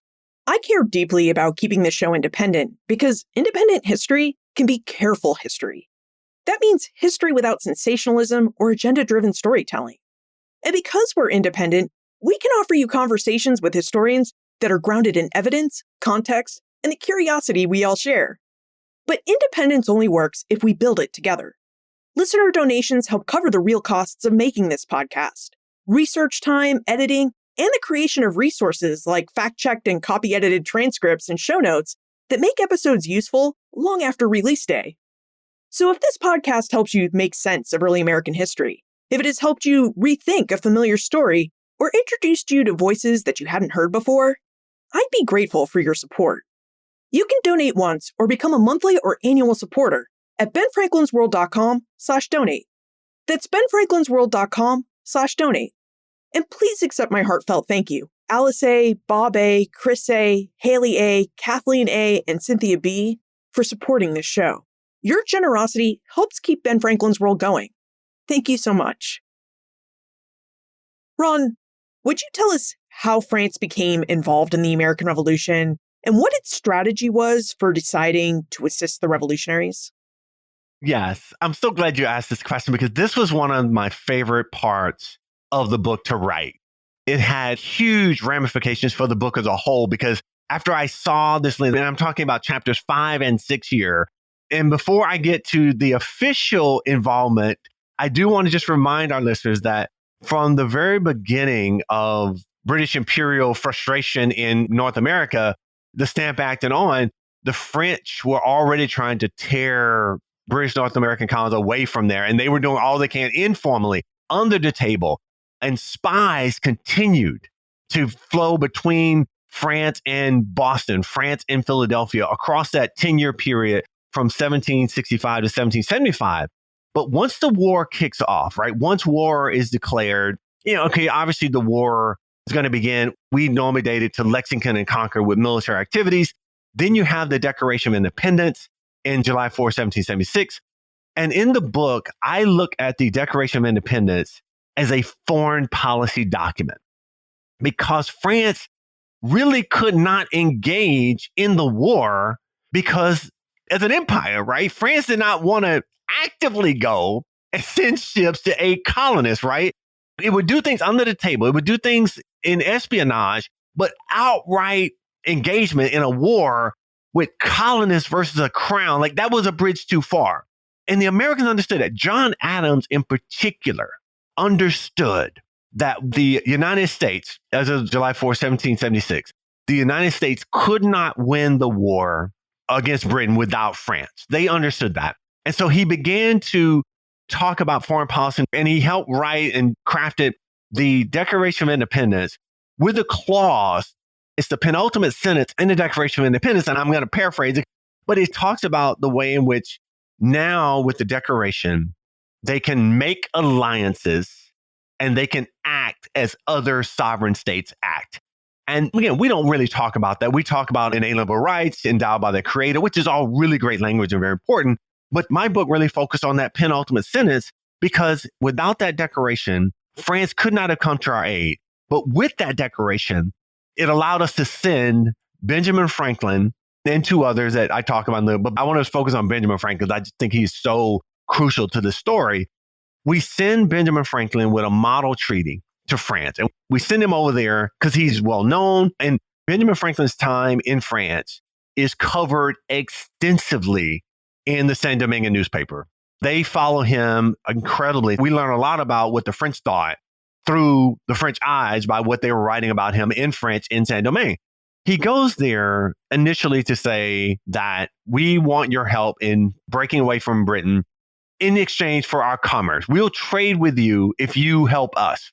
I care deeply about keeping the show independent because independent history can be careful history. That means history without sensationalism or agenda-driven storytelling. And because we're independent, we can offer you conversations with historians that are grounded in evidence, context, and the curiosity we all share. But independence only works if we build it together. Listener donations help cover the real costs of making this podcast: research time, editing, and the creation of resources like fact-checked and copy-edited transcripts and show notes that make episodes useful long after release day. So if this podcast helps you make sense of early American history, if it has helped you rethink a familiar story, or introduced you to voices that you hadn't heard before, I'd be grateful for your support. You can donate once or become a monthly or annual supporter at benfranklinsworld.com/donate. That's benfranklinsworld.com/donate. And please accept my heartfelt thank you. Alice A., Bob A., Chris A., Haley A., Kathleen A., and Cynthia B. for supporting this show. Your generosity helps keep Ben Franklin's World going. Thank you so much. Ron, would you tell us how France became involved in the American Revolution and what its strategy was for deciding to assist the revolutionaries? Yes, I'm so glad you asked this question because this was one of my favorite parts of the book to write. It had huge ramifications for the book as a whole because after I saw this list, and I'm talking about chapters 5 and 6 here, And before I get to the official involvement, I do want to just remind our listeners that from the very beginning of British imperial frustration in North America, the Stamp Act and on, the French were already trying to tear British North American colonies away from there. And they were doing all they can informally under the table. And spies continued to flow between France and Boston, France and Philadelphia across that 10-year period from 1765 to 1775. But once the war kicks off, right? Once war is declared, okay, obviously the war is going to begin. We normally date it to Lexington and Concord with military activities. Then you have the Declaration of Independence in July 4, 1776. And in the book, I look at the Declaration of Independence as a foreign policy document because France really could not engage in the war because as an empire, right? France did not want to actively go and send ships to aid colonists, right? It would do things under the table. It would do things in espionage, but outright engagement in a war with colonists versus a crown, like that was a bridge too far. And the Americans understood that. John Adams in particular understood that the United States, as of July 4, 1776, the United States could not win the war against Britain without France. They understood that. And so he began to talk about foreign policy, and he helped write and crafted the Declaration of Independence with a clause. It's the penultimate sentence in the Declaration of Independence, and I'm going to paraphrase it, but it talks about the way in which now with the Declaration, they can make alliances and they can act as other sovereign states act. And again, we don't really talk about that. We talk about inalienable rights endowed by the Creator, which is all really great language and very important. But my book really focused on that penultimate sentence because without that declaration, France could not have come to our aid. But with that declaration, it allowed us to send Benjamin Franklin and two others that I talk about in the book. But I want to focus on Benjamin Franklin because I just think he's so crucial to the story. We send Benjamin Franklin with a model treaty to France. And we send him over there because he's well known. And Benjamin Franklin's time in France is covered extensively in the Saint Domingue newspaper. They follow him incredibly. We learn a lot about what the French thought through the French eyes by what they were writing about him in French in Saint Domingue. He goes there initially to say that we want your help in breaking away from Britain in exchange for our commerce. We'll trade with you if you help us.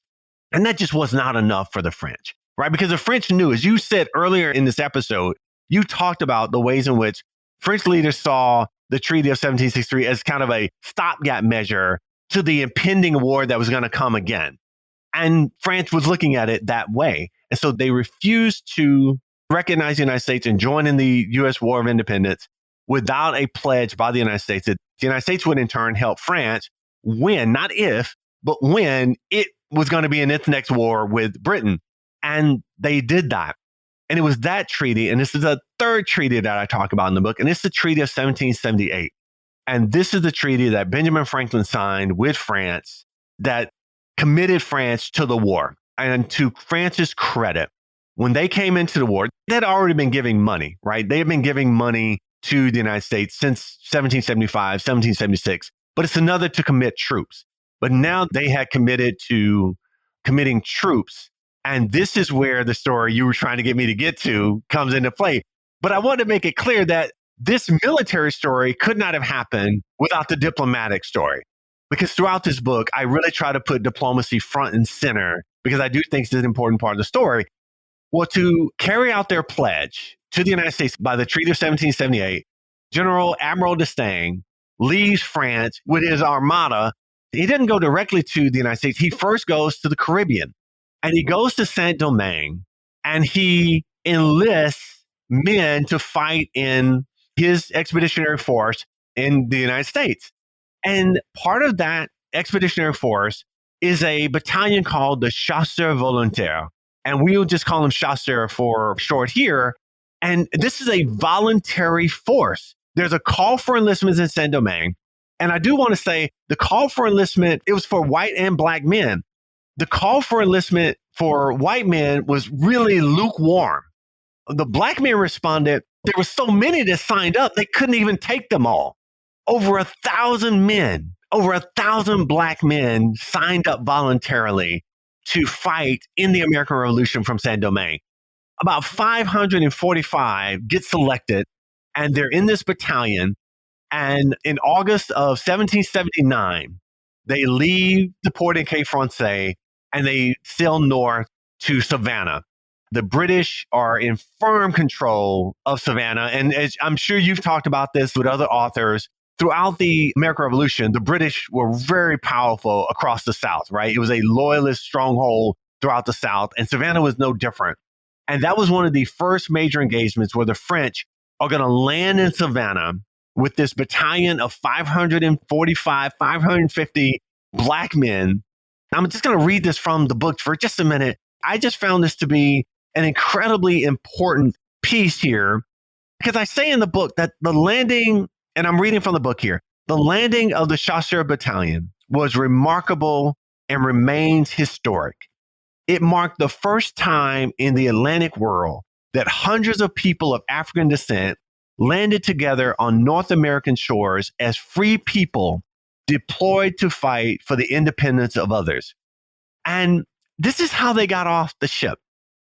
And that just was not enough for the French, right? Because the French knew, as you said earlier in this episode, you talked about the ways in which French leaders saw the Treaty of 1763 as kind of a stopgap measure to the impending war that was going to come again. And France was looking at it that way. And so they refused to recognize the United States and join in the U.S. War of Independence without a pledge by the United States that the United States would in turn help France when, not if, but when it was going to be in its next war with Britain. And they did that. And it was that treaty, and this is the third treaty that I talk about in the book, and it's the Treaty of 1778. And this is the treaty that Benjamin Franklin signed with France that committed France to the war. And to France's credit, when they came into the war, they had already been giving money, right? They had been giving money to the United States since 1775, 1776, but it's another to commit troops. But now they had committed to committing troops. And this is where the story you were trying to get me to get to comes into play. But I want to make it clear that this military story could not have happened without the diplomatic story. Because throughout this book, I really try to put diplomacy front and center because I do think it's an important part of the story. Well, to carry out their pledge to the United States by the Treaty of 1778, General Admiral d'Estaing leaves France with his armada. He didn't go directly to the United States. He first goes to the Caribbean. And he goes to Saint Domingue and he enlists men to fight in his expeditionary force in the United States. And part of that expeditionary force is a battalion called the Chasseurs Volontaires. And we'll just call them Chasseurs for short here. And this is a voluntary force. There's a call for enlistment in Saint Domingue. And I do want to say the call for enlistment, it was for white and black men. The call for enlistment for white men was really lukewarm. The black men responded, there were so many that signed up, they couldn't even take them all. over 1,000 men, over 1,000 Black men signed up voluntarily to fight in the American Revolution from Saint Domingue. About 545 get selected, and they're in this battalion. And in August of 1779, they leave the Port-au-Français and they sail north to Savannah. The British are in firm control of Savannah. And as I'm sure you've talked about this with other authors, throughout the American Revolution, the British were very powerful across the South, right? It was a loyalist stronghold throughout the South, and Savannah was no different. And that was one of the first major engagements where the French are going to land in Savannah with this battalion of 545, 550 Black men. I'm just going to read this from the book for just a minute. I just found this to be an incredibly important piece here, because I say in the book that the landing, and I'm reading from the book here, the landing of the Chasseurs Battalion was remarkable and remains historic. It marked the first time in the Atlantic world that hundreds of people of African descent landed together on North American shores as free people deployed to fight for the independence of others. And this is how they got off the ship,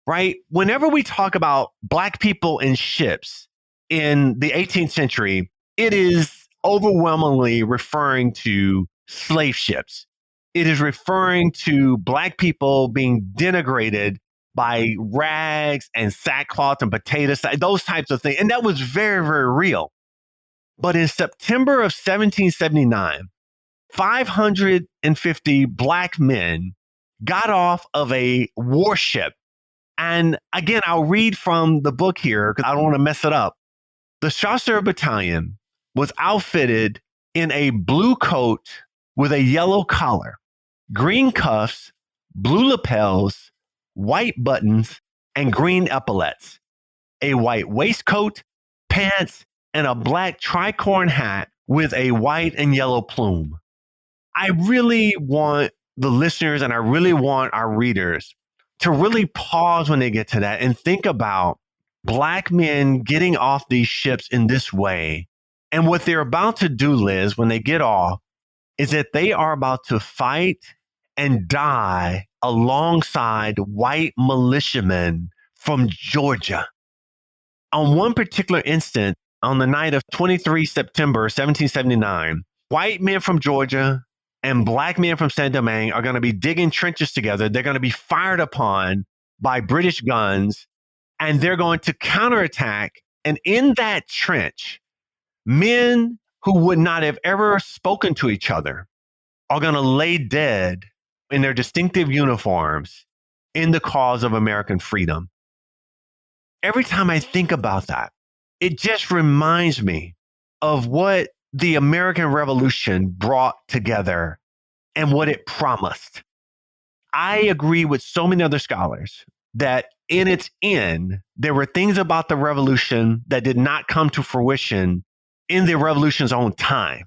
right? Whenever we talk about Black people in ships in the 18th century, it is overwhelmingly referring to slave ships. It is referring to Black people being denigrated by rags and sackcloth and potatoes, those types of things. And that was very, very real. But in September of 1779, 550 Black men got off of a warship. And again, I'll read from the book here because I don't want to mess it up. The Chasseurs Battalion was outfitted in a blue coat with a yellow collar, green cuffs, blue lapels, white buttons, and green epaulets, a white waistcoat, pants, and a black tricorn hat with a white and yellow plume. I really want the listeners and I really want our readers to really pause when they get to that and think about Black men getting off these ships in this way. And what they're about to do, Liz, when they get off, is that they are about to fight and die alongside white militiamen from Georgia. On one particular instant, on the night of 23 September 1779, white men from Georgia and Black men from Saint Domingue are going to be digging trenches together. They're going to be fired upon by British guns, and they're going to counterattack. And in that trench, men who would not have ever spoken to each other are going to lay dead in their distinctive uniforms in the cause of American freedom. Every time I think about that, it just reminds me of what the American Revolution brought together and what it promised. I agree with so many other scholars that in its end, there were things about the revolution that did not come to fruition in the revolution's own time.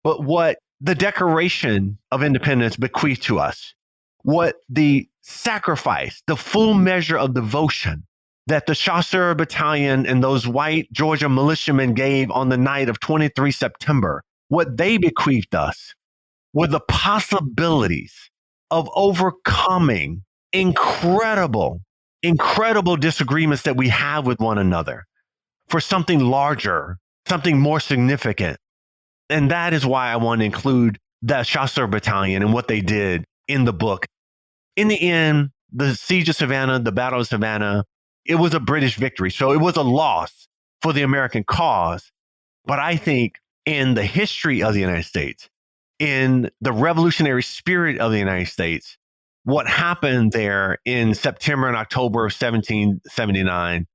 But what the Declaration of Independence bequeathed to us, what the sacrifice, the full measure of devotion that the Chasseurs Battalion and those white Georgia militiamen gave on the night of 23 September, what they bequeathed us were the possibilities of overcoming incredible disagreements that we have with one another for something larger, something more significant. And that is why I want to include the Chasseurs Battalion and what they did in the book. In the end, the Siege of Savannah, the Battle of Savannah, it was a British victory. So it was a loss for the American cause. But I think in the history of the United States, in the revolutionary spirit of the United States, what happened there in September and October of 1779,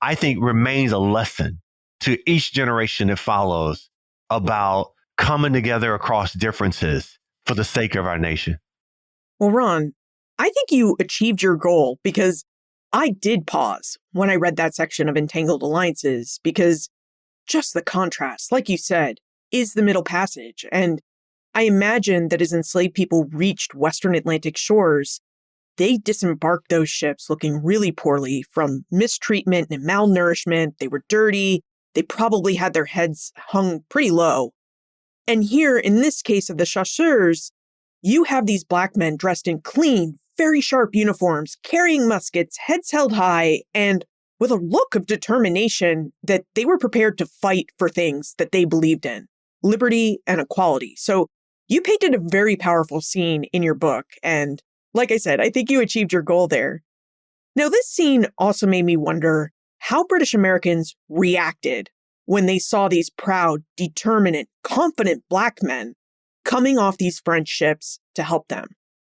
I think remains a lesson to each generation that follows about coming together across differences for the sake of our nation. Well, Ron, I think you achieved your goal because I did pause when I read that section of Entangled Alliances because just the contrast, like you said, is the Middle Passage. And I imagine that as enslaved people reached Western Atlantic shores, they disembarked those ships looking really poorly from mistreatment and malnourishment. They were dirty. they probably had their heads hung pretty low. And here, in this case of the chasseurs, you have these black men dressed in clean, very sharp uniforms, carrying muskets, heads held high, and with a look of determination that they were prepared to fight for things that they believed in, liberty and equality. So you painted a very powerful scene in your book. And like I said, I think you achieved your goal there. Now, this scene also made me wonder how British Americans reacted when they saw these proud, determined, confident black men coming off these French ships to help them.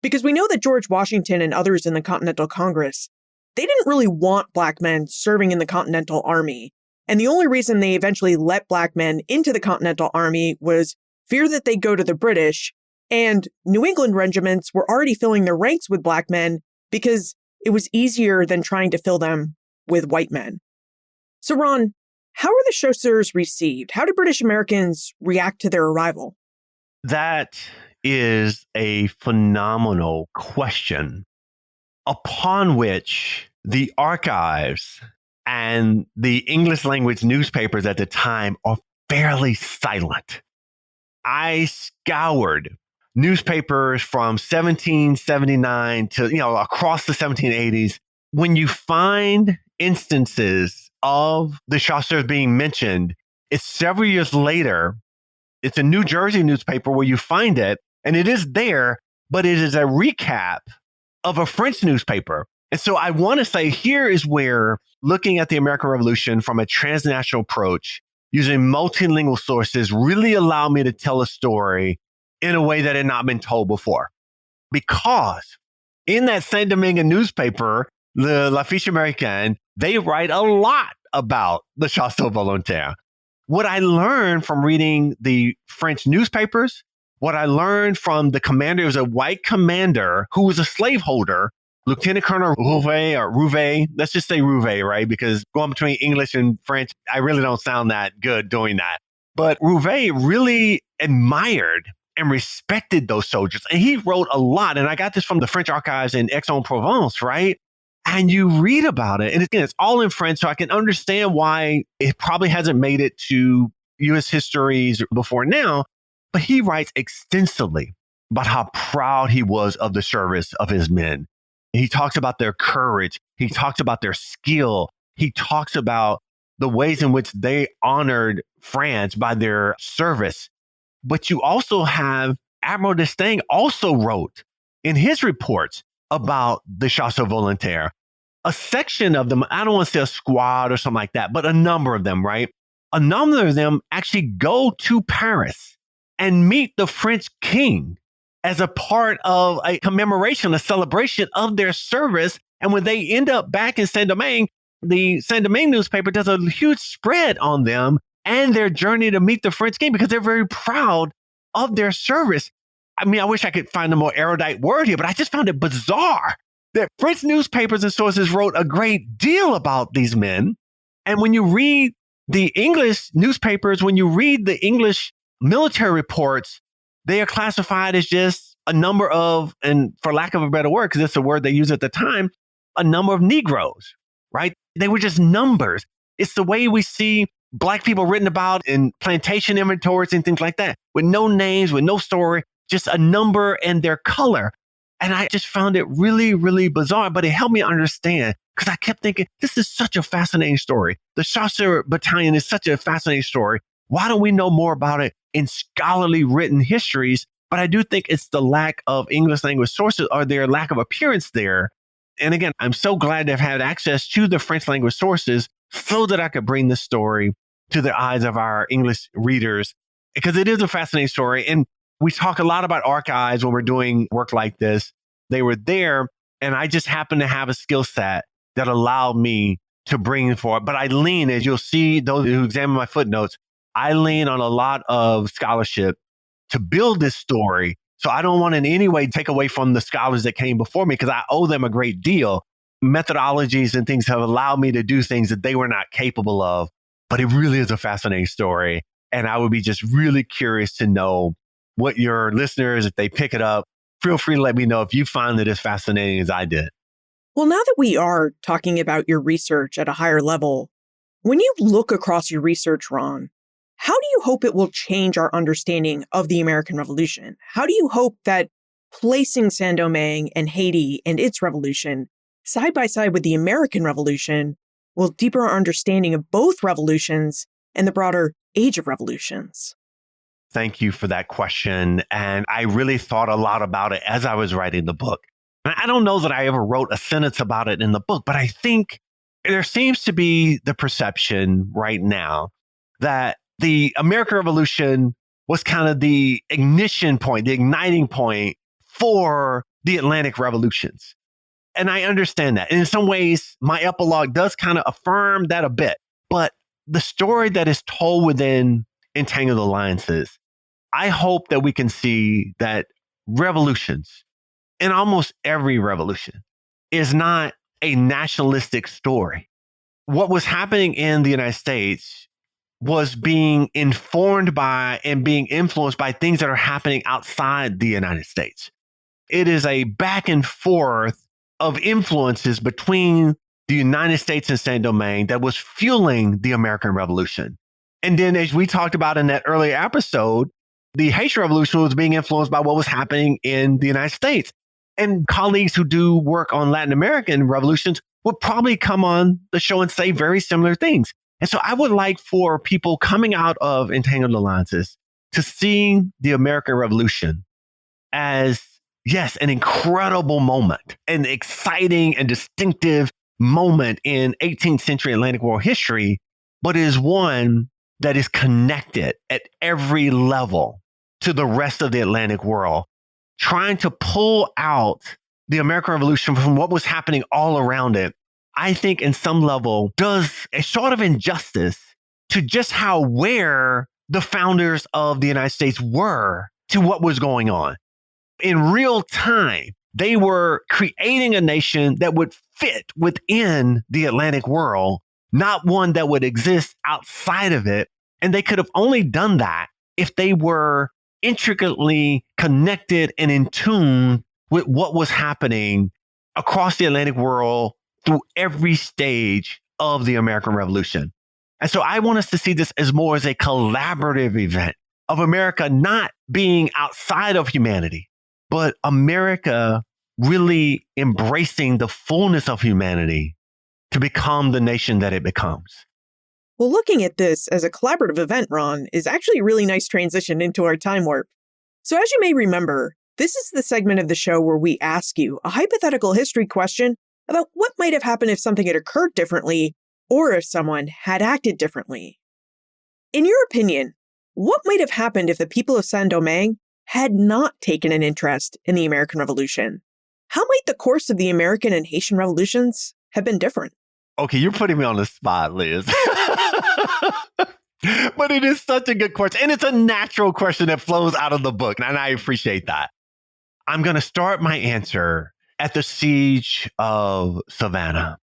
Because we know that George Washington and others in the Continental Congress, they didn't really want black men serving in the Continental Army. And the only reason they eventually let black men into the Continental Army was fear that they'd go to the British. And New England regiments were already filling their ranks with black men because it was easier than trying to fill them with white men. So Ron, how were the chasseurs received? How did British Americans react to their arrival? That is a phenomenal question upon which the archives and the English language newspapers at the time are fairly silent. I scoured newspapers from 1779 to, across the 1780s. When you find instances of the chasseurs being mentioned, it's several years later. It's a New Jersey newspaper where you find it, and it is there, but it is a recap of a French newspaper. And so I want to say here is where looking at the American Revolution from a transnational approach, using multilingual sources, really allowed me to tell a story in a way that had not been told before. Because in that Saint Domingue newspaper, the L'Affiche Américaine, they write a lot about the Chasseurs Volontaires. What I learned from reading the French newspapers, what I learned from the commander, was a white commander who was a slaveholder, Lieutenant Colonel Rouvet, let's just say Rouvet, right? Because going between English and French, I really don't sound that good doing that. But Rouvet really admired and respected those soldiers. And he wrote a lot. And I got this from the French archives in Aix-en-Provence, right? And you read about it. And again, it's all in French, so I can understand why it probably hasn't made it to U.S. histories before now. But he writes extensively about how proud he was of the service of his men. He talks about their courage. He talks about their skill. He talks about the ways in which they honored France by their service. But you also have Admiral d'Estaing also wrote in his reports about the Chasseurs Volontaires. A section of them, I don't want to say a squad or something like that, but a number of them, right? A number of them actually go to Paris and meet the French king as a part of a commemoration, a celebration of their service. And when they end up back in Saint Domingue, the Saint Domingue newspaper does a huge spread on them and their journey to meet the French king because they're very proud of their service. I mean, I wish I could find a more erudite word here, but I just found it bizarre that French newspapers and sources wrote a great deal about these men. And when you read the English newspapers, when you read the English military reports, they are classified as just a number of, and for lack of a better word, because it's a word they used at the time, a number of Negroes, right? They were just numbers. It's the way we see Black people written about in plantation inventories and things like that, with no names, with no story, just a number and their color. And I just found it really, really bizarre, but it helped me understand because I kept thinking, this is such a fascinating story. The Chasseurs Battalion is such a fascinating story. Why don't we know more about it in scholarly written histories? But I do think it's the lack of English language sources or their lack of appearance there. And again, I'm so glad to have had access to the French language sources so that I could bring this story to the eyes of our English readers, because it is a fascinating story. And we talk a lot about archives when we're doing work like this. They were there, and I just happen to have a skill set that allowed me to bring forward. But I lean, as you'll see, those who examine my footnotes, I lean on a lot of scholarship to build this story. So I don't want in any way take away from the scholars that came before me, because I owe them a great deal. Methodologies and things have allowed me to do things that they were not capable of. But it really is a fascinating story. And I would be just really curious to know what your listeners, if they pick it up, feel free to let me know if you find it as fascinating as I did. Well, now that we are talking about your research at a higher level, When you look across your research, Ron, how do you hope it will change our understanding of the American Revolution? How do you hope that placing Saint Domingue and Haiti and its revolution side by side with the American Revolution will deepen our understanding of both revolutions and the broader age of revolutions? Thank you for that question. And I really thought a lot about it as I was writing the book. And I don't know that I ever wrote a sentence about it in the book, but I think there seems to be the perception right now that the American Revolution was kind of the ignition point, the igniting point for the Atlantic revolutions. And I understand that. And in some ways, my epilogue does kind of affirm that a bit. But the story that is told within Entangled Alliances, I hope that we can see that revolutions, and almost every revolution, is not a nationalistic story. What was happening in the United States was being informed by and being influenced by things that are happening outside the United States. It is a back and forth of influences between the United States and Saint Domingue that was fueling the American Revolution. And then, as we talked about in that earlier episode, the Haitian Revolution was being influenced by what was happening in the United States. And colleagues who do work on Latin American revolutions would probably come on the show and say very similar things. And so I would like for people coming out of Entangled Alliances to see the American Revolution as, yes, an incredible moment, an exciting and distinctive moment in 18th century Atlantic world history, but is one that is connected at every level to the rest of the Atlantic world, trying to pull out the American Revolution from what was happening all around it. I think in some level does a sort of injustice to just how aware the founders of the United States were to what was going on. In real time, they were creating a nation that would fit within the Atlantic world, not one that would exist outside of it. And they could have only done that if they were intricately connected and in tune with what was happening across the Atlantic world through every stage of the American Revolution. And so I want us to see this as more as a collaborative event of America not being outside of humanity, but America really embracing the fullness of humanity to become the nation that it becomes. Well, looking at this as a collaborative event, Ron, is actually a really nice transition into our time warp. So as you may remember, this is the segment of the show where we ask you a hypothetical history question about what might have happened if something had occurred differently or if someone had acted differently. In your opinion, what might have happened if the people of Saint Domingue had not taken an interest in the American Revolution? How might the course of the American and Haitian revolutions have been different? Okay, you're putting me on the spot, Liz. But it is such a good question. And it's a natural question that flows out of the book. And I appreciate that. I'm going to start my answer at the Siege of Savannah,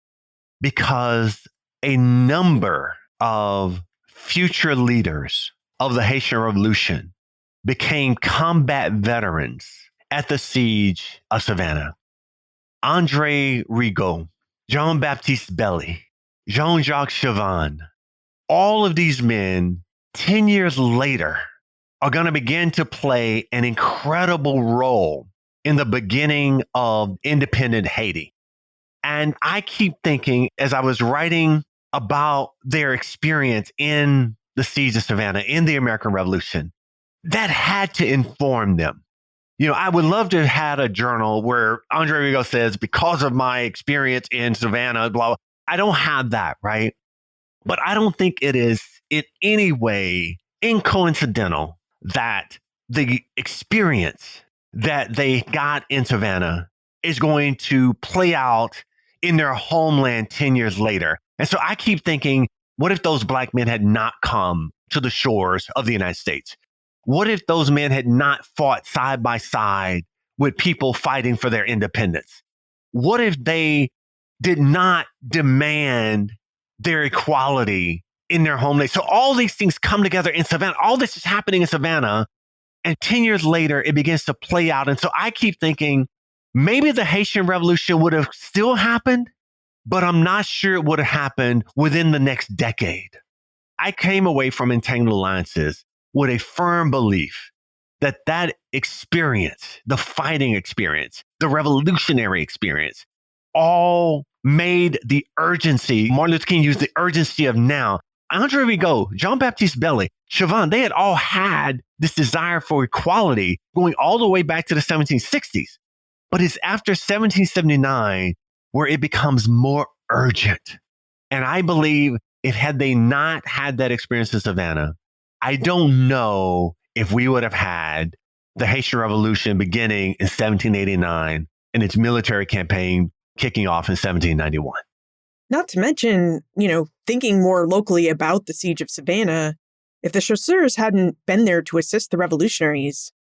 because a number of future leaders of the Haitian Revolution became combat veterans at the Siege of Savannah. André Rigaud, Jean-Baptiste Belly, Jean-Jacques Chauvin, all of these men, 10 years later, are going to begin to play an incredible role in the beginning of independent Haiti. And I keep thinking, as I was writing about their experience in the Siege of Savannah, in the American Revolution, that had to inform them. You know, I would love to have had a journal where André Rigaud says, because of my experience in Savannah, blah, blah. I don't have that, right? But I don't think it is in any way incoincidental that the experience that they got in Savannah is going to play out in their homeland 10 years later. And so I keep thinking, what if those Black men had not come to the shores of the United States? What if those men had not fought side by side with people fighting for their independence? What if they did not demand their equality in their homeland? So all these things come together in Savannah. All this is happening in Savannah. And 10 years later, it begins to play out. And so I keep thinking maybe the Haitian Revolution would have still happened, but I'm not sure it would have happened within the next decade. I came away from Entangled Alliances with a firm belief that that experience, the fighting experience, the revolutionary experience, all made the urgency. Martin Luther King used the urgency of now. Andre Rigaud, Jean-Baptiste Belley, Chauvin, they had all had this desire for equality going all the way back to the 1760s. But it's after 1779 where it becomes more urgent. And I believe if had they not had that experience in Savannah, I don't know if we would have had the Haitian Revolution beginning in 1789 and its military campaign kicking off in 1791. Not to mention, thinking more locally about the Siege of Savannah, if the chasseurs hadn't been there to assist the revolutionaries,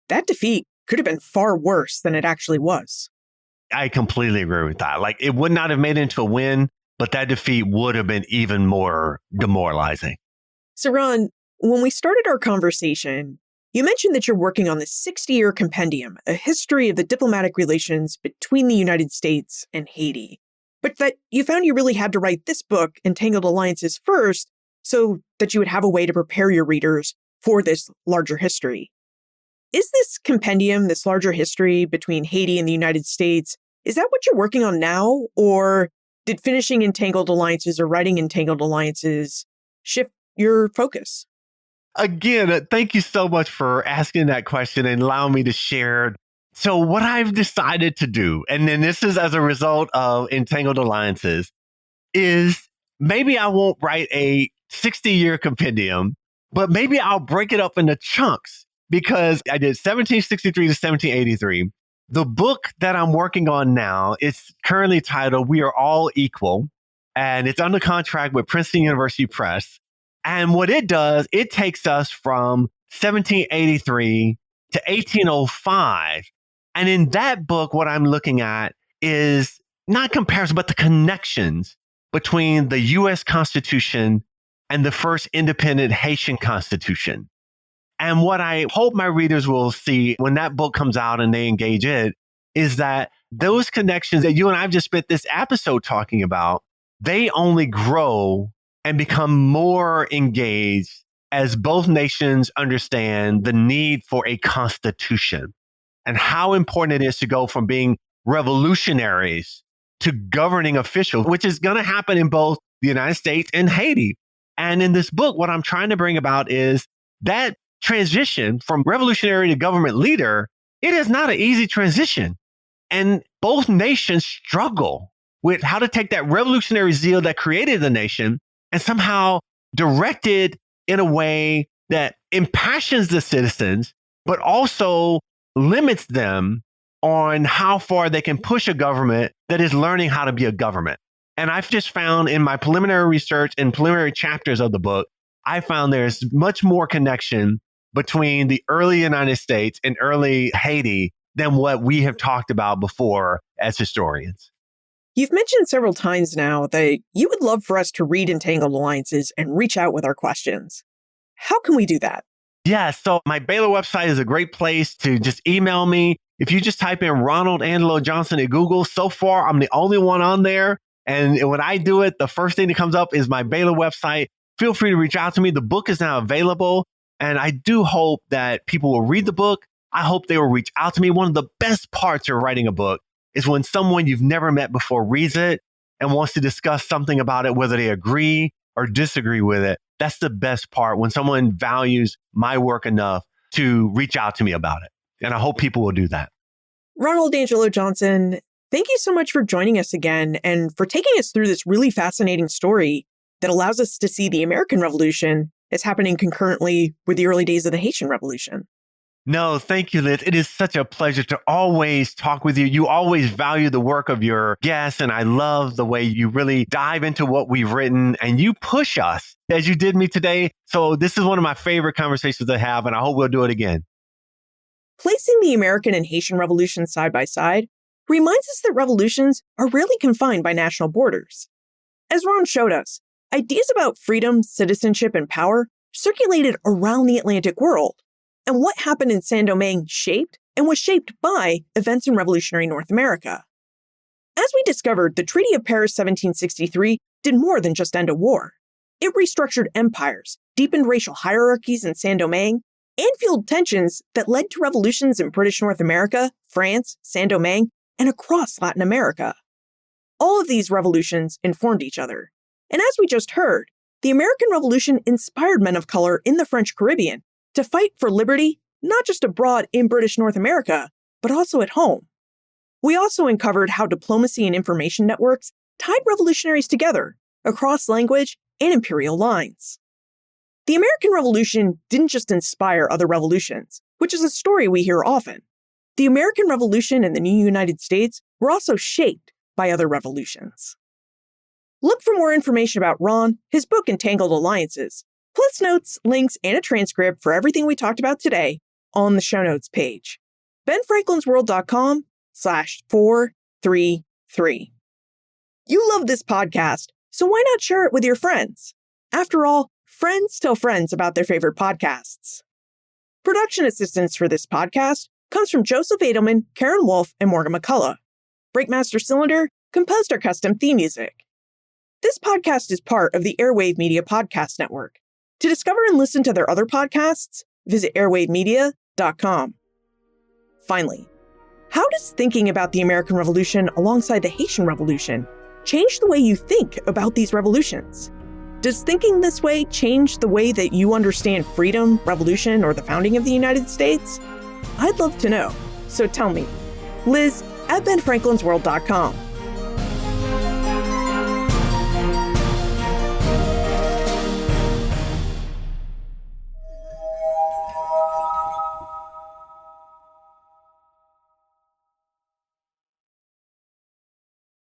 that defeat could have been far worse than it actually was. I completely agree with that. Like, it would not have made it into a win, but that defeat would have been even more demoralizing. So, Ron, when we started our conversation, you mentioned that you're working on the 60-year compendium, a history of the diplomatic relations between the United States and Haiti, but that you found you really had to write this book, Entangled Alliances, first, so that you would have a way to prepare your readers for this larger history. Is this compendium, this larger history between Haiti and the United States, is that what you're working on now? Or did finishing Entangled Alliances or writing Entangled Alliances shift your focus? Again, thank you so much for asking that question and allowing me to share. So what I've decided to do, and then this is as a result of Entangled Alliances, is maybe I won't write a 60-year compendium, but maybe I'll break it up into chunks. Because I did 1763 to 1783. The book that I'm working on now is currently titled We Are All Equal, and it's under contract with Princeton University Press. And what it does, it takes us from 1783 to 1805. And in that book, what I'm looking at is not comparison, but the connections between the U.S. Constitution and the first independent Haitian Constitution. And what I hope my readers will see when that book comes out and they engage it is that those connections that you and I've just spent this episode talking about, they only grow and become more engaged as both nations understand the need for a constitution and how important it is to go from being revolutionaries to governing officials, which is going to happen in both the United States and Haiti. And in this book, what I'm trying to bring about is that transition from revolutionary to government leader, it is not an easy transition. And both nations struggle with how to take that revolutionary zeal that created the nation and somehow direct it in a way that impassions the citizens, but also limits them on how far they can push a government that is learning how to be a government. And I've just found in my preliminary research and preliminary chapters of the book, I found there's much more connection between the early United States and early Haiti than what we have talked about before as historians. You've mentioned several times now that you would love for us to read Entangled Alliances and reach out with our questions. How can we do that? Yeah, so my Baylor website is a great place to just email me. If you just type in Ronald Angelo Johnson at Google, so far I'm the only one on there. And when I do it, the first thing that comes up is my Baylor website. Feel free to reach out to me. The book is now available. And I do hope that people will read the book. I hope they will reach out to me. One of the best parts of writing a book is when someone you've never met before reads it and wants to discuss something about it, whether they agree or disagree with it. That's the best part, when someone values my work enough to reach out to me about it. And I hope people will do that. Ronald Angelo Johnson, thank you so much for joining us again and for taking us through this really fascinating story that allows us to see the American Revolution as happening concurrently with the early days of the Haitian Revolution. No, thank you, Liz. It is such a pleasure to always talk with you. You always value the work of your guests, and I love the way you really dive into what we've written and you push us as you did me today. So this is one of my favorite conversations to have, and I hope we'll do it again. Placing the American and Haitian revolutions side by side reminds us that revolutions are rarely confined by national borders. As Ron showed us, ideas about freedom, citizenship, and power circulated around the Atlantic world, and what happened in Saint Domingue shaped and was shaped by events in revolutionary North America. As as we discovered, the Treaty of Paris 1763 did more than just end a war. It restructured empires, deepened racial hierarchies in Saint Domingue, and fueled tensions that led to revolutions in British North America, France, Saint Domingue, and across Latin America. All of these revolutions informed each other. And as we just heard, the American Revolution inspired men of color in the French Caribbean to fight for liberty, not just abroad in British North America, but also at home. We also uncovered how diplomacy and information networks tied revolutionaries together across language and imperial lines. The American Revolution didn't just inspire other revolutions, which is a story we hear often. The American Revolution and the new United States were also shaped by other revolutions. Look for more information about Ron, his book Entangled Alliances, plus notes, links, and a transcript for everything we talked about today on the show notes page. benfranklinsworld.com/433. You love this podcast, so why not share it with your friends? After all, friends tell friends about their favorite podcasts. Production assistance for this podcast comes from Joseph Edelman, Karen Wolf, and Morgan McCullough. Breakmaster Cylinder composed our custom theme music. This podcast is part of the Airwave Media Podcast Network. To discover and listen to their other podcasts, visit airwavemedia.com. Finally, how does thinking about the American Revolution alongside the Haitian Revolution change the way you think about these revolutions? Does thinking this way change the way that you understand freedom, revolution, or the founding of the United States? I'd love to know, so tell me. Liz at benfranklinsworld.com.